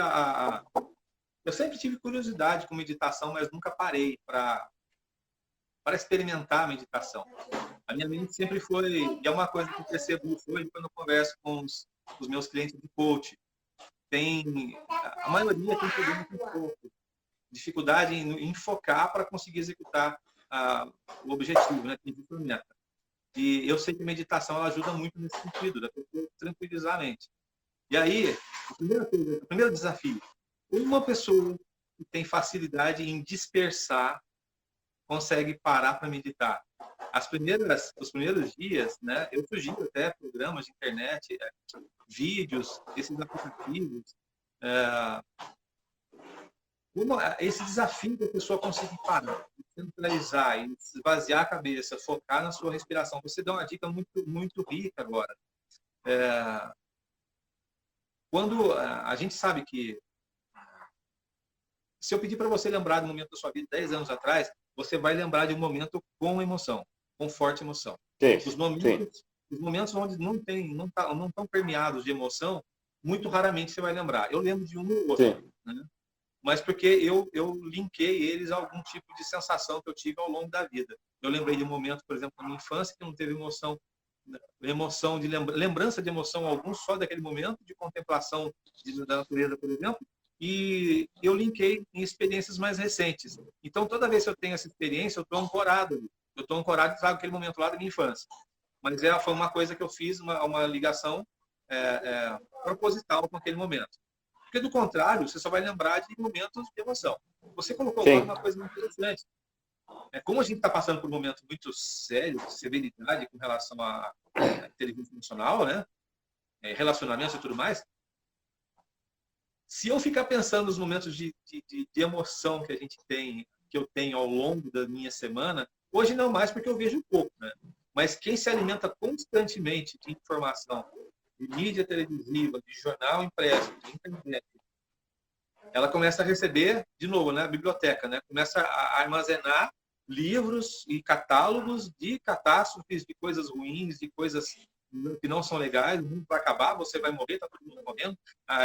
eu sempre tive curiosidade com meditação, mas nunca parei para experimentar a meditação. A minha mente sempre foi, e é uma coisa que eu percebo hoje quando eu converso com os meus clientes de coach. A maioria tem problema com foco, dificuldade em focar para conseguir executar o objetivo, né? E eu sei que a meditação ela ajuda muito nesse sentido, da pessoa tranquilizar a mente. E aí, o primeiro desafio, uma pessoa que tem facilidade em dispersar consegue parar para meditar. Os primeiros dias, né, eu sugiro até programas de internet, vídeos, esses aplicativos, esse desafio da pessoa conseguir parar, centralizar, esvaziar a cabeça, focar na sua respiração. Você dá uma dica muito, muito rica agora. Quando a gente sabe que se eu pedir para você lembrar do momento da sua vida 10 anos atrás, você vai lembrar de um momento com emoção, com forte emoção. Sim, os momentos onde não estão permeados de emoção, muito raramente você vai lembrar. Eu lembro de um ou outro, né? Mas porque eu linkei eles a algum tipo de sensação que eu tive ao longo da vida. Eu lembrei de um momento, por exemplo, na minha infância, que não teve lembrança de emoção algum, só daquele momento, de contemplação da natureza, por exemplo, e eu linkei em experiências mais recentes. Então, toda vez que eu tenho essa experiência, eu estou ancorado. Eu estou ancorado e trago aquele momento lá da minha infância. Mas foi uma coisa que eu fiz, uma ligação proposital com aquele momento. Porque, do contrário, você só vai lembrar de momentos de emoção. Você colocou agora uma coisa muito interessante. Como a gente está passando por um momento muito sério, de severidade com relação à inteligência emocional, né? Relacionamentos e tudo mais, se eu ficar pensando nos momentos de emoção que eu tenho ao longo da minha semana, hoje não mais porque eu vejo pouco, né? Mas quem se alimenta constantemente de informação, de mídia televisiva, de jornal impresso, de internet, ela começa a receber, de novo, né, a biblioteca, né? Começa a armazenar livros e catálogos de catástrofes, de coisas ruins, de coisas que não são legais, o mundo vai acabar, você vai morrer, está todo mundo morrendo.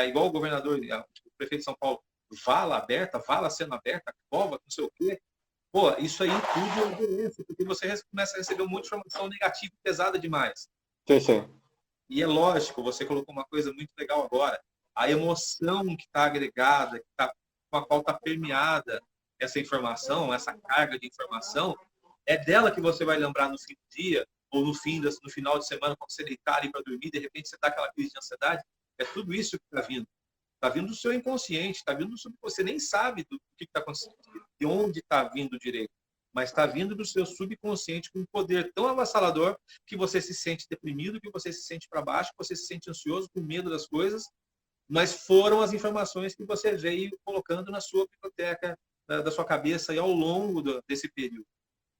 Igual o governador, o prefeito de São Paulo, vala sendo aberta, cova, não sei o quê. Pô, isso aí tudo é doença, porque você começa a receber um monte de informação negativa e pesada demais. Sim. E é lógico, você colocou uma coisa muito legal agora, a emoção que está agregada, com a qual está permeada essa informação, essa carga de informação, é dela que você vai lembrar no fim do dia, ou no final de semana, quando você deitar ali para dormir, de repente você dá aquela crise de ansiedade. É tudo isso que está vindo. Está vindo do seu inconsciente, está vindo do que você nem sabe do que está acontecendo, de onde está vindo direito. Mas está vindo do seu subconsciente com um poder tão avassalador que você se sente deprimido, que você se sente para baixo, que você se sente ansioso, com medo das coisas. Mas foram as informações que você veio colocando na sua biblioteca, da sua cabeça, e ao longo desse período.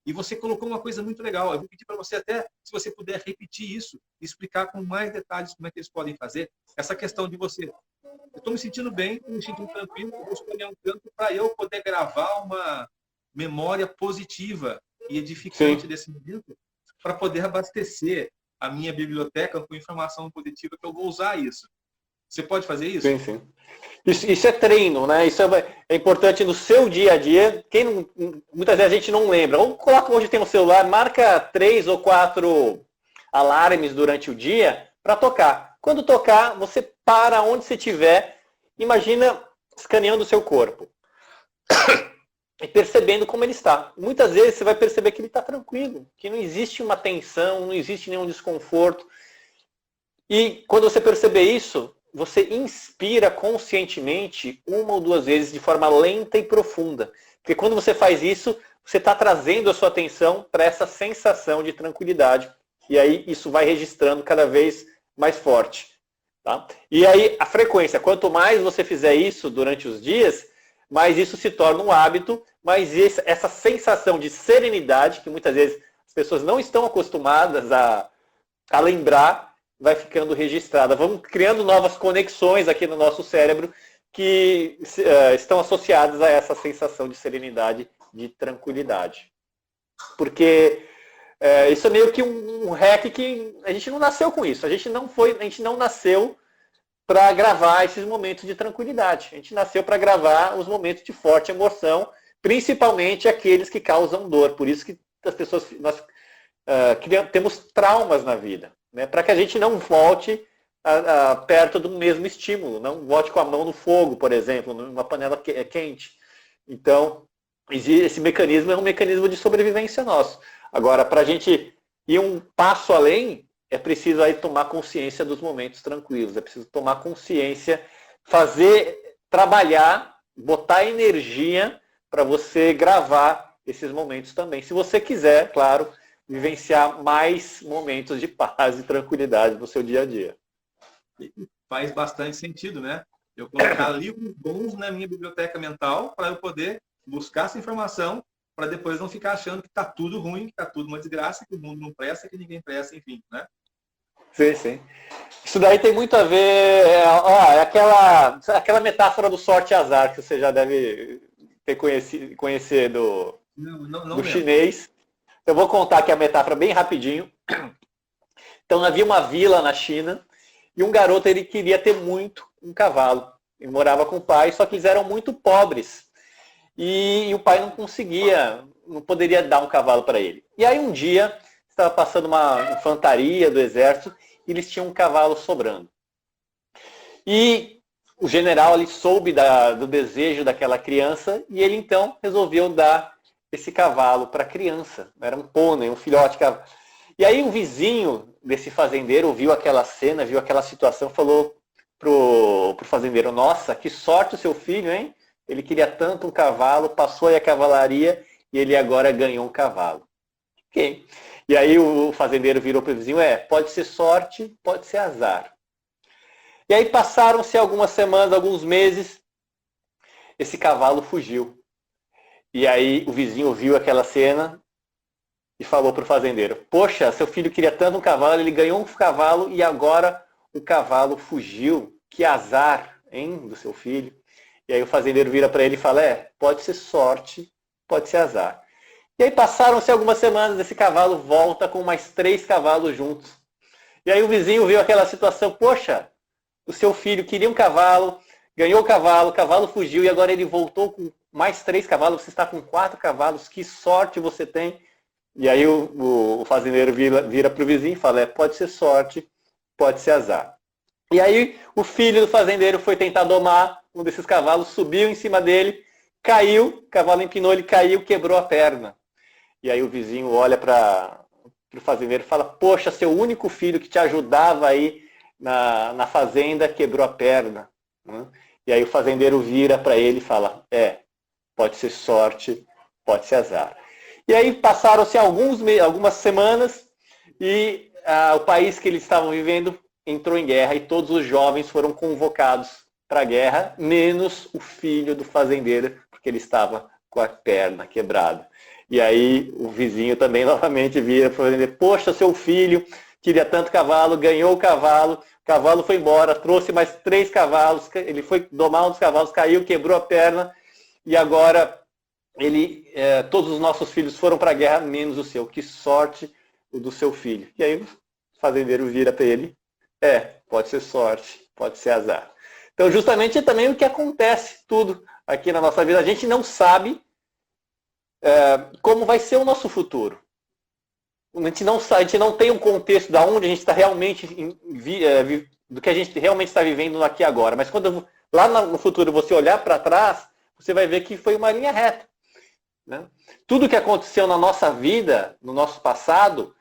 E você colocou uma coisa muito legal. Eu vou pedir para você até, se você puder repetir isso, explicar com mais detalhes como é que eles podem fazer. Essa questão de você, eu estou me sentindo bem, estou me sentindo tranquilo, eu vou escolher um canto para eu poder gravar uma memória positiva e edificante desse momento, para poder abastecer a minha biblioteca com informação positiva que eu vou usar isso. Você pode fazer isso? Sim. Isso é treino, né? Isso é importante no seu dia a dia. Muitas vezes a gente não lembra. Ou coloca onde tem o celular, marca 3 ou 4 alarmes durante o dia para tocar. Quando tocar, você para onde você estiver, imagina escaneando o seu corpo e percebendo como ele está. Muitas vezes você vai perceber que ele está tranquilo, que não existe uma tensão, não existe nenhum desconforto. E quando você perceber isso, você inspira conscientemente 1 ou 2 vezes de forma lenta e profunda. Porque quando você faz isso, você está trazendo a sua atenção para essa sensação de tranquilidade. E aí isso vai registrando cada vez mais forte. Tá? E aí a frequência, quanto mais você fizer isso durante os dias, mais isso se torna um hábito, mais essa sensação de serenidade, que muitas vezes as pessoas não estão acostumadas a lembrar, vai ficando registrada. Vamos criando novas conexões aqui no nosso cérebro que estão associadas a essa sensação de serenidade, de tranquilidade. Porque isso é meio que um hack que a gente não nasceu com isso. A gente não nasceu para gravar esses momentos de tranquilidade. A gente nasceu para gravar os momentos de forte emoção, principalmente aqueles que causam dor. Por isso que as pessoas, nós temos traumas na vida, né? Para que a gente não volte perto do mesmo estímulo, não volte com a mão no fogo, por exemplo, numa panela quente. Então, esse mecanismo é um mecanismo de sobrevivência nosso. Agora, para a gente ir um passo além, é preciso aí tomar consciência dos momentos tranquilos, é preciso tomar consciência, trabalhar, botar energia para você gravar esses momentos também. Se você quiser, claro, vivenciar mais momentos de paz e tranquilidade no seu dia a dia. Faz bastante sentido, né? Eu colocar livros bons na minha biblioteca mental para eu poder buscar essa informação, para depois não ficar achando que está tudo ruim, que está tudo uma desgraça, que o mundo não presta, que ninguém presta, enfim, né? Sim, sim. Isso daí tem muito a ver, é aquela metáfora do sorte e azar, que você já deve ter conhecido do chinês. Eu vou contar aqui a metáfora bem rapidinho. Então havia uma vila na China e um garoto ele queria ter muito um cavalo. Ele morava com o pai, só que eles eram muito pobres. E o pai não poderia dar um cavalo para ele. E aí um dia estava passando uma infantaria do exército e eles tinham um cavalo sobrando. E o general ali soube do desejo daquela criança e ele então resolveu dar esse cavalo para a criança. Era um pônei, um filhote de cavalo. E aí um vizinho desse fazendeiro viu aquela cena, viu aquela situação, falou pro fazendeiro: nossa, que sorte o seu filho, hein? Ele queria tanto um cavalo, passou aí a cavalaria e ele agora ganhou um cavalo. Ok. E aí o fazendeiro virou para o vizinho: pode ser sorte, pode ser azar. E aí passaram-se algumas semanas, alguns meses, esse cavalo fugiu. E aí o vizinho viu aquela cena e falou para o fazendeiro: poxa, seu filho queria tanto um cavalo, ele ganhou um cavalo e agora o cavalo fugiu. Que azar, hein, do seu filho. E aí o fazendeiro vira para ele e fala: pode ser sorte, pode ser azar. E aí passaram-se algumas semanas, esse cavalo volta com mais 3 cavalos juntos. E aí o vizinho viu aquela situação: poxa, o seu filho queria um cavalo, ganhou o cavalo fugiu e agora ele voltou com mais 3 cavalos, você está com 4 cavalos, que sorte você tem. E aí o fazendeiro vira para o vizinho e fala: pode ser sorte, pode ser azar. E aí o filho do fazendeiro foi tentar domar um desses cavalos, subiu em cima dele, caiu, o cavalo empinou, ele caiu, quebrou a perna. E aí o vizinho olha para o fazendeiro e fala: poxa, seu único filho que te ajudava aí na fazenda quebrou a perna. E aí o fazendeiro vira para ele e fala: pode ser sorte, pode ser azar. E aí passaram-se algumas semanas e o país que eles estavam vivendo entrou em guerra e todos os jovens foram convocados para a guerra, menos o filho do fazendeiro, porque ele estava com a perna quebrada. E aí o vizinho também novamente vira para o fazendeiro: poxa, seu filho queria tanto cavalo, ganhou o cavalo foi embora, trouxe mais 3 cavalos, ele foi domar um dos cavalos, caiu, quebrou a perna e agora todos os nossos filhos foram para a guerra, menos o seu. Que sorte o do seu filho. E aí o fazendeiro vira para ele: pode ser sorte, pode ser azar. Então, justamente é também o que acontece tudo aqui na nossa vida. A gente não sabe como vai ser o nosso futuro. A gente não tem um contexto de onde a gente está realmente, do que a gente realmente está vivendo aqui agora. Mas quando lá no futuro você olhar para trás, você vai ver que foi uma linha reta. Né? Tudo que aconteceu na nossa vida, no nosso passado,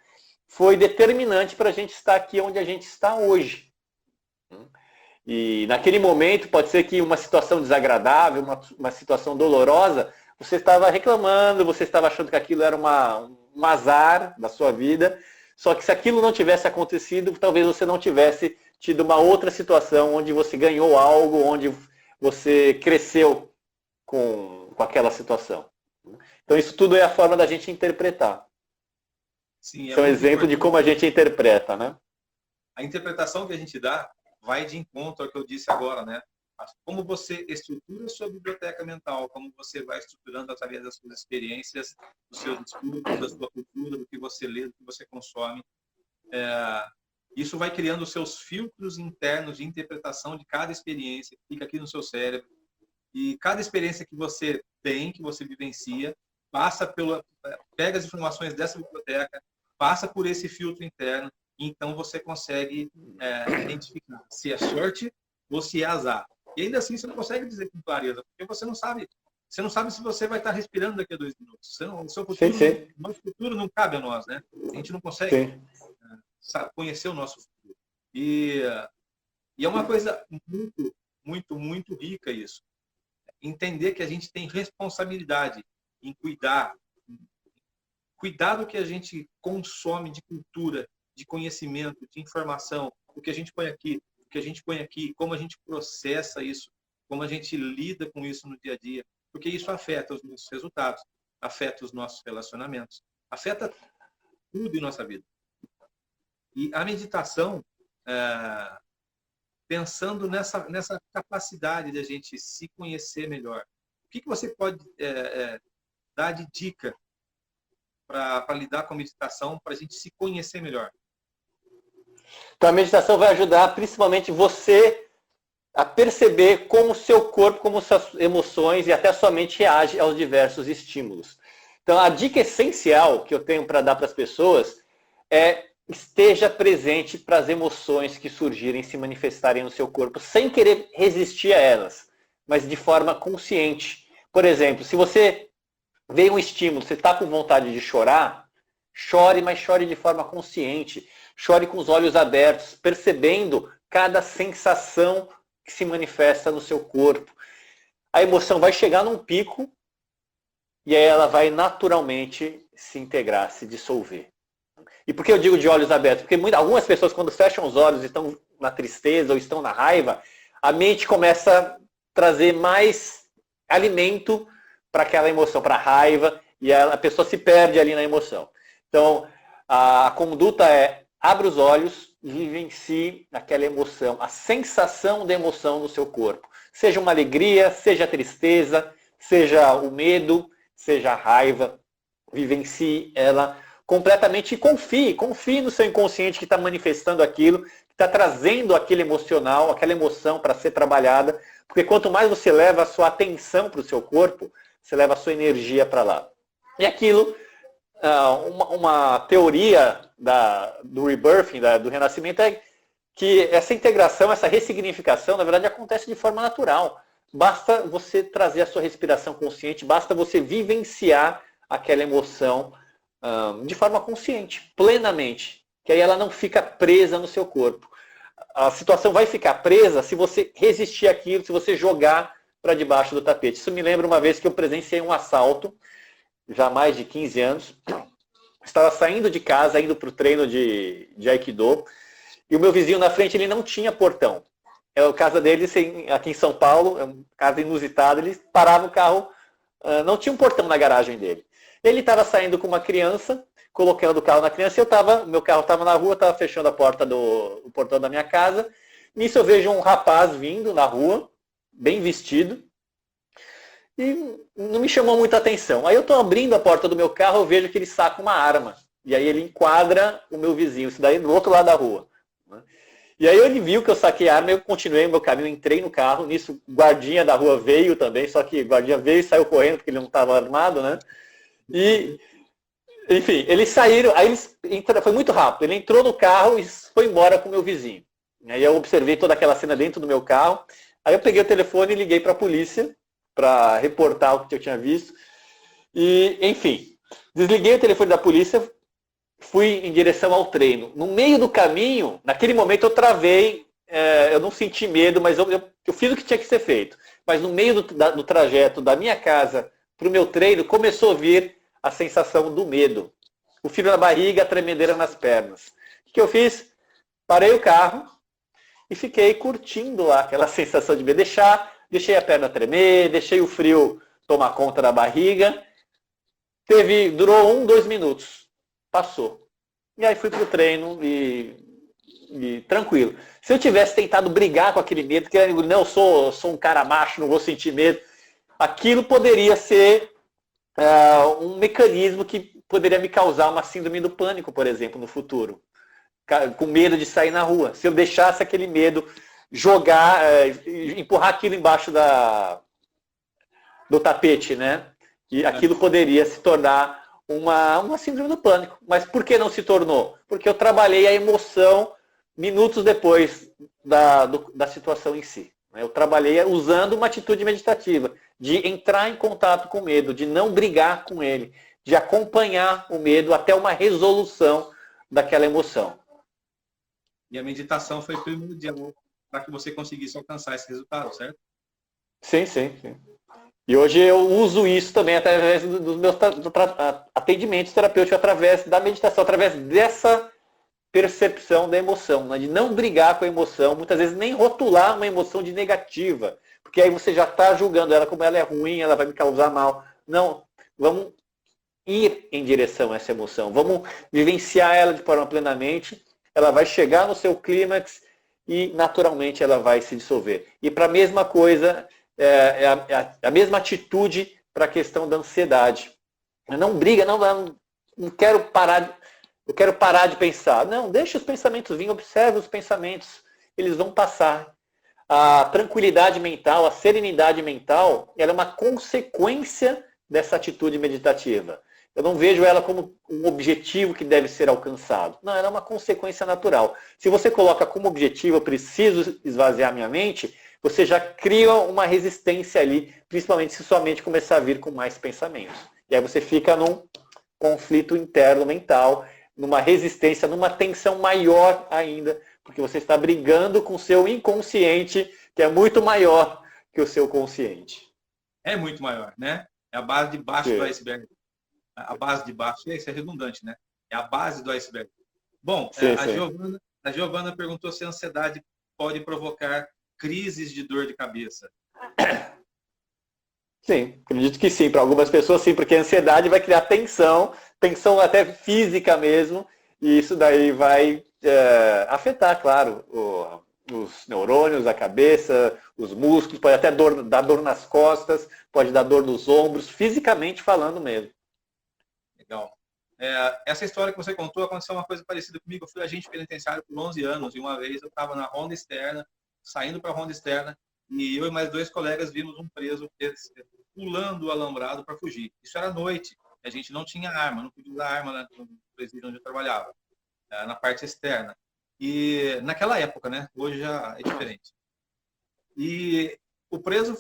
foi determinante para a gente estar aqui onde a gente está hoje. E naquele momento, pode ser que uma situação desagradável, uma situação dolorosa, você estava reclamando, você estava achando que aquilo era um azar da sua vida, só que se aquilo não tivesse acontecido, talvez você não tivesse tido uma outra situação onde você ganhou algo, onde você cresceu com aquela situação. Então isso tudo é a forma da gente interpretar. Sim, isso é um exemplo de como a gente interpreta, né? A interpretação que a gente dá vai de encontro ao que eu disse agora, né? Como você estrutura a sua biblioteca mental, como você vai estruturando através das suas experiências, dos seus estudos, da sua cultura, do que você lê, do que você consome. Isso vai criando os seus filtros internos de interpretação de cada experiência que fica aqui no seu cérebro. E cada experiência que você tem, que você vivencia, pega as informações dessa biblioteca, passa por esse filtro interno, e então você consegue identificar se é sorte ou se é azar. E ainda assim você não consegue dizer com clareza, porque você não sabe se você vai estar respirando daqui a 2 minutos. O seu futuro, sim. Nosso futuro não cabe a nós, né? A gente não consegue conhecer o nosso futuro. E é uma coisa muito, muito, muito rica isso. Entender que a gente tem responsabilidade em cuidar do que a gente consome de cultura, de conhecimento, de informação, o que a gente põe aqui, como a gente processa isso, como a gente lida com isso no dia a dia, porque isso afeta os nossos resultados, afeta os nossos relacionamentos, afeta tudo em nossa vida. E a meditação, pensando nessa capacidade de a gente se conhecer melhor, o que você pode dar de dica para lidar com a meditação, para a gente se conhecer melhor? Então a meditação vai ajudar principalmente você a perceber como o seu corpo, como suas emoções e até a sua mente reage aos diversos estímulos. Então a dica essencial que eu tenho para dar para as pessoas é: esteja presente para as emoções que surgirem, se manifestarem no seu corpo, sem querer resistir a elas, mas de forma consciente. Por exemplo, se você vê um estímulo, você está com vontade de chorar, chore, mas chore de forma consciente. Chore com os olhos abertos, percebendo cada sensação que se manifesta no seu corpo. A emoção vai chegar num pico e aí ela vai naturalmente se integrar, se dissolver. E por que eu digo de olhos abertos? Porque algumas pessoas, quando fecham os olhos e estão na tristeza ou estão na raiva, a mente começa a trazer mais alimento para aquela emoção, para a raiva, e a pessoa se perde ali na emoção. Então, a conduta é: abra os olhos e vivencie aquela emoção, a sensação da emoção no seu corpo. Seja uma alegria, seja a tristeza, seja o medo, seja a raiva. Vivencie ela completamente e confie no seu inconsciente que está manifestando aquilo, que está trazendo aquele emocional, aquela emoção para ser trabalhada, porque quanto mais você leva a sua atenção para o seu corpo, você leva a sua energia para lá. E aquilo, uma teoria do rebirthing, do renascimento, é que essa integração, essa ressignificação, na verdade, acontece de forma natural. Basta você trazer a sua respiração consciente, basta você vivenciar aquela emoção de forma consciente, plenamente, que aí ela não fica presa no seu corpo. A situação vai ficar presa se você resistir àquilo, se você jogar para debaixo do tapete. Isso me lembra uma vez que eu presenciei um assalto, já há mais de 15 anos. Estava saindo de casa, indo para o treino de Aikido, e o meu vizinho na frente, ele não tinha portão. A casa dele, aqui em São Paulo, é uma casa inusitada, ele parava o carro, não tinha um portão na garagem dele. Ele estava saindo com uma criança, colocando o carro na criança, e meu carro estava na rua, estava fechando a porta o portão da minha casa. Nisso eu vejo um rapaz vindo na rua, bem vestido, e não me chamou muita atenção. Aí eu estou abrindo a porta do meu carro, eu vejo que ele saca uma arma. E aí ele enquadra o meu vizinho, isso daí do outro lado da rua. E aí ele viu que eu saquei a arma, eu continuei o meu caminho, entrei no carro, nisso o guardinha da rua veio também, só que o guardinha veio e saiu correndo porque ele não estava armado, né? E, enfim, eles saíram, aí foi muito rápido, ele entrou no carro e foi embora com o meu vizinho. Aí eu observei toda aquela cena dentro do meu carro, aí eu peguei o telefone e liguei para a polícia para reportar o que eu tinha visto. E, enfim, desliguei o telefone da polícia, fui em direção ao treino. No meio do caminho, naquele momento eu travei, eu não senti medo, mas eu fiz o que tinha que ser feito. Mas no meio do trajeto da minha casa para o meu treino, começou a vir a sensação do medo. O frio na barriga, a tremedeira nas pernas. O que eu fiz? Parei o carro e fiquei curtindo lá aquela sensação de medo. Deixei a perna tremer, deixei o frio tomar conta da barriga. Durou 2 minutos. Passou. E aí fui pro treino e tranquilo. Se eu tivesse tentado brigar com aquele medo, que eu não sou um cara macho, não vou sentir medo, aquilo poderia ser um mecanismo que poderia me causar uma síndrome do pânico, por exemplo, no futuro. Com medo de sair na rua. Se eu deixasse aquele medo jogar, empurrar aquilo embaixo do tapete, né? E aquilo poderia se tornar uma síndrome do pânico. Mas por que não se tornou? Porque eu trabalhei a emoção minutos depois da situação em si. Eu trabalhei usando uma atitude meditativa, de entrar em contato com o medo, de não brigar com ele, de acompanhar o medo até uma resolução daquela emoção. E a meditação foi primordial para que você conseguisse alcançar esse resultado, certo? Sim. E hoje eu uso isso também através dos meus atendimentos terapêuticos, através da meditação, através dessa percepção da emoção, né? De não brigar com a emoção, muitas vezes nem rotular uma emoção de negativa, porque aí você já está julgando ela como ela é ruim, ela vai me causar mal. Não, vamos ir em direção a essa emoção, vamos vivenciar ela de forma plenamente, ela vai chegar no seu clímax e naturalmente ela vai se dissolver. E para a mesma coisa, a mesma atitude para a questão da ansiedade. Não briga, não quero parar, eu quero parar de pensar. Não, deixa os pensamentos vir, observe os pensamentos, eles vão passar. A tranquilidade mental, a serenidade mental, ela é uma consequência dessa atitude meditativa. Eu não vejo ela como um objetivo que deve ser alcançado. Não, ela é uma consequência natural. Se você coloca como objetivo, eu preciso esvaziar minha mente, você já cria uma resistência ali, principalmente se sua mente começar a vir com mais pensamentos. E aí você fica num conflito interno mental, numa resistência, numa tensão maior ainda, porque você está brigando com o seu inconsciente, que é muito maior que o seu consciente. É muito maior, né? É a base de baixo do iceberg. A base de baixo, isso é redundante, né? É a base do iceberg. Bom, a Giovana perguntou se a ansiedade pode provocar crises de dor de cabeça. Sim, acredito que sim. Para algumas pessoas sim, porque a ansiedade vai criar tensão até física mesmo, e isso daí vai afetar, claro, os neurônios, a cabeça, os músculos, pode até dar dor nas costas, pode dar dor nos ombros, fisicamente falando mesmo. Legal. Essa história que você contou, aconteceu uma coisa parecida comigo. Eu fui agente penitenciário por 11 anos, e uma vez eu estava na ronda externa, saindo para a ronda externa, e eu e mais 2 colegas vimos um preso pulando o alambrado para fugir. Isso era noite, a gente não tinha arma, não podia usar arma no presídio onde eu trabalhava, na parte externa. E naquela época, né? Hoje já é diferente. E o preso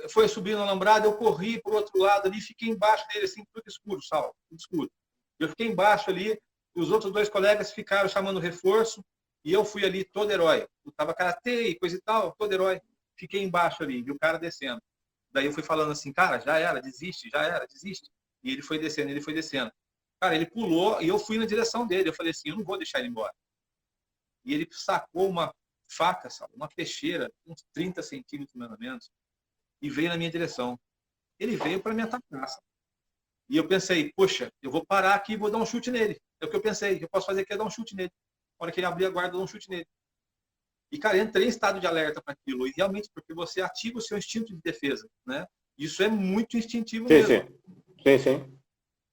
foi subir no alambrado, eu corri para o outro lado ali, fiquei embaixo dele, assim, tudo escuro, Saulo, tudo escuro. Eu fiquei embaixo ali, e os outros 2 colegas ficaram chamando reforço, e eu fui ali todo herói. Eu tava karatê e coisa e tal, todo herói. Fiquei embaixo ali, vi o cara descendo. Daí eu fui falando assim, cara, já era, desiste. E ele foi descendo. Cara, ele pulou e eu fui na direção dele. Eu falei assim, eu não vou deixar ele embora. E ele sacou uma faca, sabe, uma peixeira, uns 30 centímetros mais ou menos, e veio na minha direção. Ele veio para me atacar, sabe? E eu pensei, poxa, eu vou parar aqui e vou dar um chute nele. É o que eu pensei, eu posso fazer aqui é dar um chute nele. Na hora que ele abrir a guarda, eu dou um chute nele. E, cara, entrei em estado de alerta para aquilo. E realmente, porque você ativa o seu instinto de defesa, né? Isso é muito instintivo mesmo. Sim.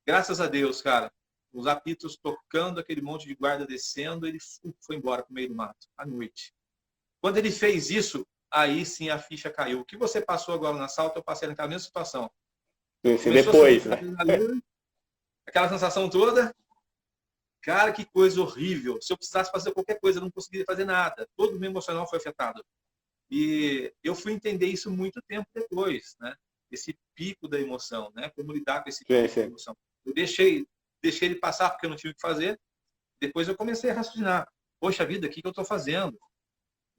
Graças a Deus, cara. os apitos tocando, aquele monte de guarda descendo, ele foi embora para o meio do mato, à noite. Quando ele fez isso, aí sim a ficha caiu. O que você passou agora no assalto, eu passei naquela mesma situação. Depois, né? Aquela sensação toda. Cara, que coisa horrível. Se eu precisasse fazer qualquer coisa, eu não conseguiria fazer nada. Todo o meu emocional foi afetado. E eu fui entender isso muito tempo depois, né? Esse pico da emoção, né? Como lidar com esse pico da emoção. Eu deixei ele passar porque eu não tive o que fazer. Depois eu comecei a raciocinar. Poxa vida, o que eu estou fazendo?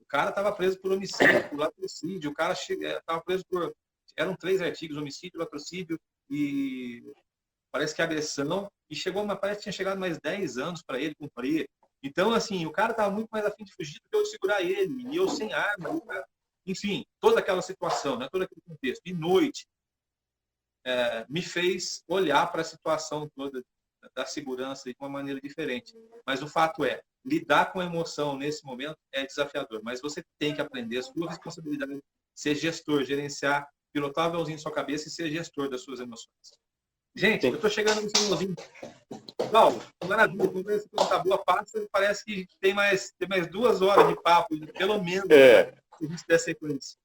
O cara estava preso por homicídio, por latrocínio. O cara estava preso por... Eram 3 artigos, homicídio, latrocínio e parece que agressão. E parece que tinha chegado mais 10 anos para ele cumprir. Então, assim, o cara estava muito mais afim de fugir do que eu de segurar ele. E eu sem arma. Enfim, toda aquela situação, né? Todo aquele contexto. De noite, me fez olhar para a situação toda da segurança de uma maneira diferente. Mas o fato é, lidar com a emoção nesse momento é desafiador. Mas você tem que aprender, a sua responsabilidade, ser gestor, gerenciar, pilotar o aviãozinho na sua cabeça e ser gestor das suas emoções. Gente, eu estou chegando no finalzinho. Paulo, maravilha, a conversa está boa, passa, parece que tem mais 2 horas de papo, pelo menos, né, se a gente der sequência.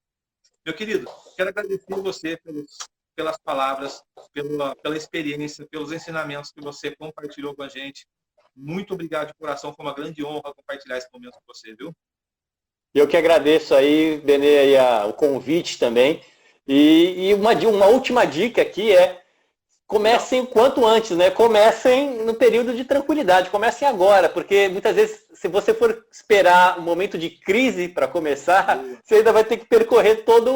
Meu querido, quero agradecer você pelas palavras, pela experiência, pelos ensinamentos que você compartilhou com a gente. Muito obrigado de coração, foi uma grande honra compartilhar esse momento com você, viu? Eu que agradeço aí, Benê, o convite também. E uma última dica aqui comecem o quanto antes, né? Comecem no período de tranquilidade, comecem agora, porque muitas vezes, se você for esperar um momento de crise para começar, você ainda vai ter que percorrer todo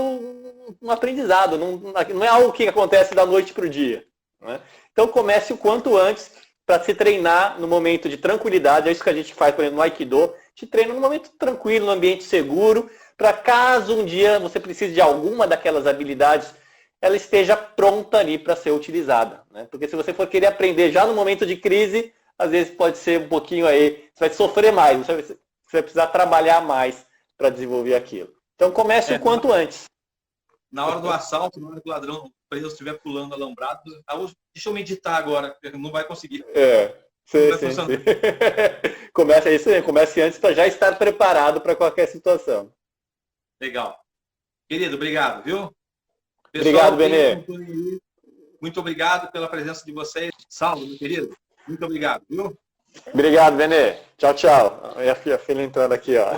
um aprendizado, não é algo que acontece da noite para o dia, né? Então comece o quanto antes para se treinar no momento de tranquilidade, é isso que a gente faz, por exemplo, no Aikido, te treina no momento tranquilo, no ambiente seguro, para caso um dia você precise de alguma daquelas habilidades, ela esteja pronta ali para ser utilizada, né? Porque se você for querer aprender já no momento de crise, às vezes pode ser um pouquinho aí, você vai sofrer mais, você vai precisar trabalhar mais para desenvolver aquilo. Então comece o quanto antes. Na hora do assalto, na hora que o ladrão preso estiver pulando alambrado, deixa eu meditar agora, não vai conseguir. Sim. Comece antes para já estar preparado para qualquer situação. Legal. Querido, obrigado, viu? Pessoal, obrigado, Benê. Muito obrigado pela presença de vocês. Saulo, meu querido. Muito obrigado, viu? Obrigado, Benê. Tchau, tchau. E a filha entrando aqui, ó.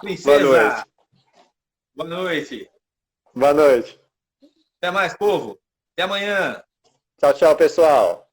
Princesa! Boa noite. Boa noite. Até mais, povo. Até amanhã. Tchau, tchau, pessoal.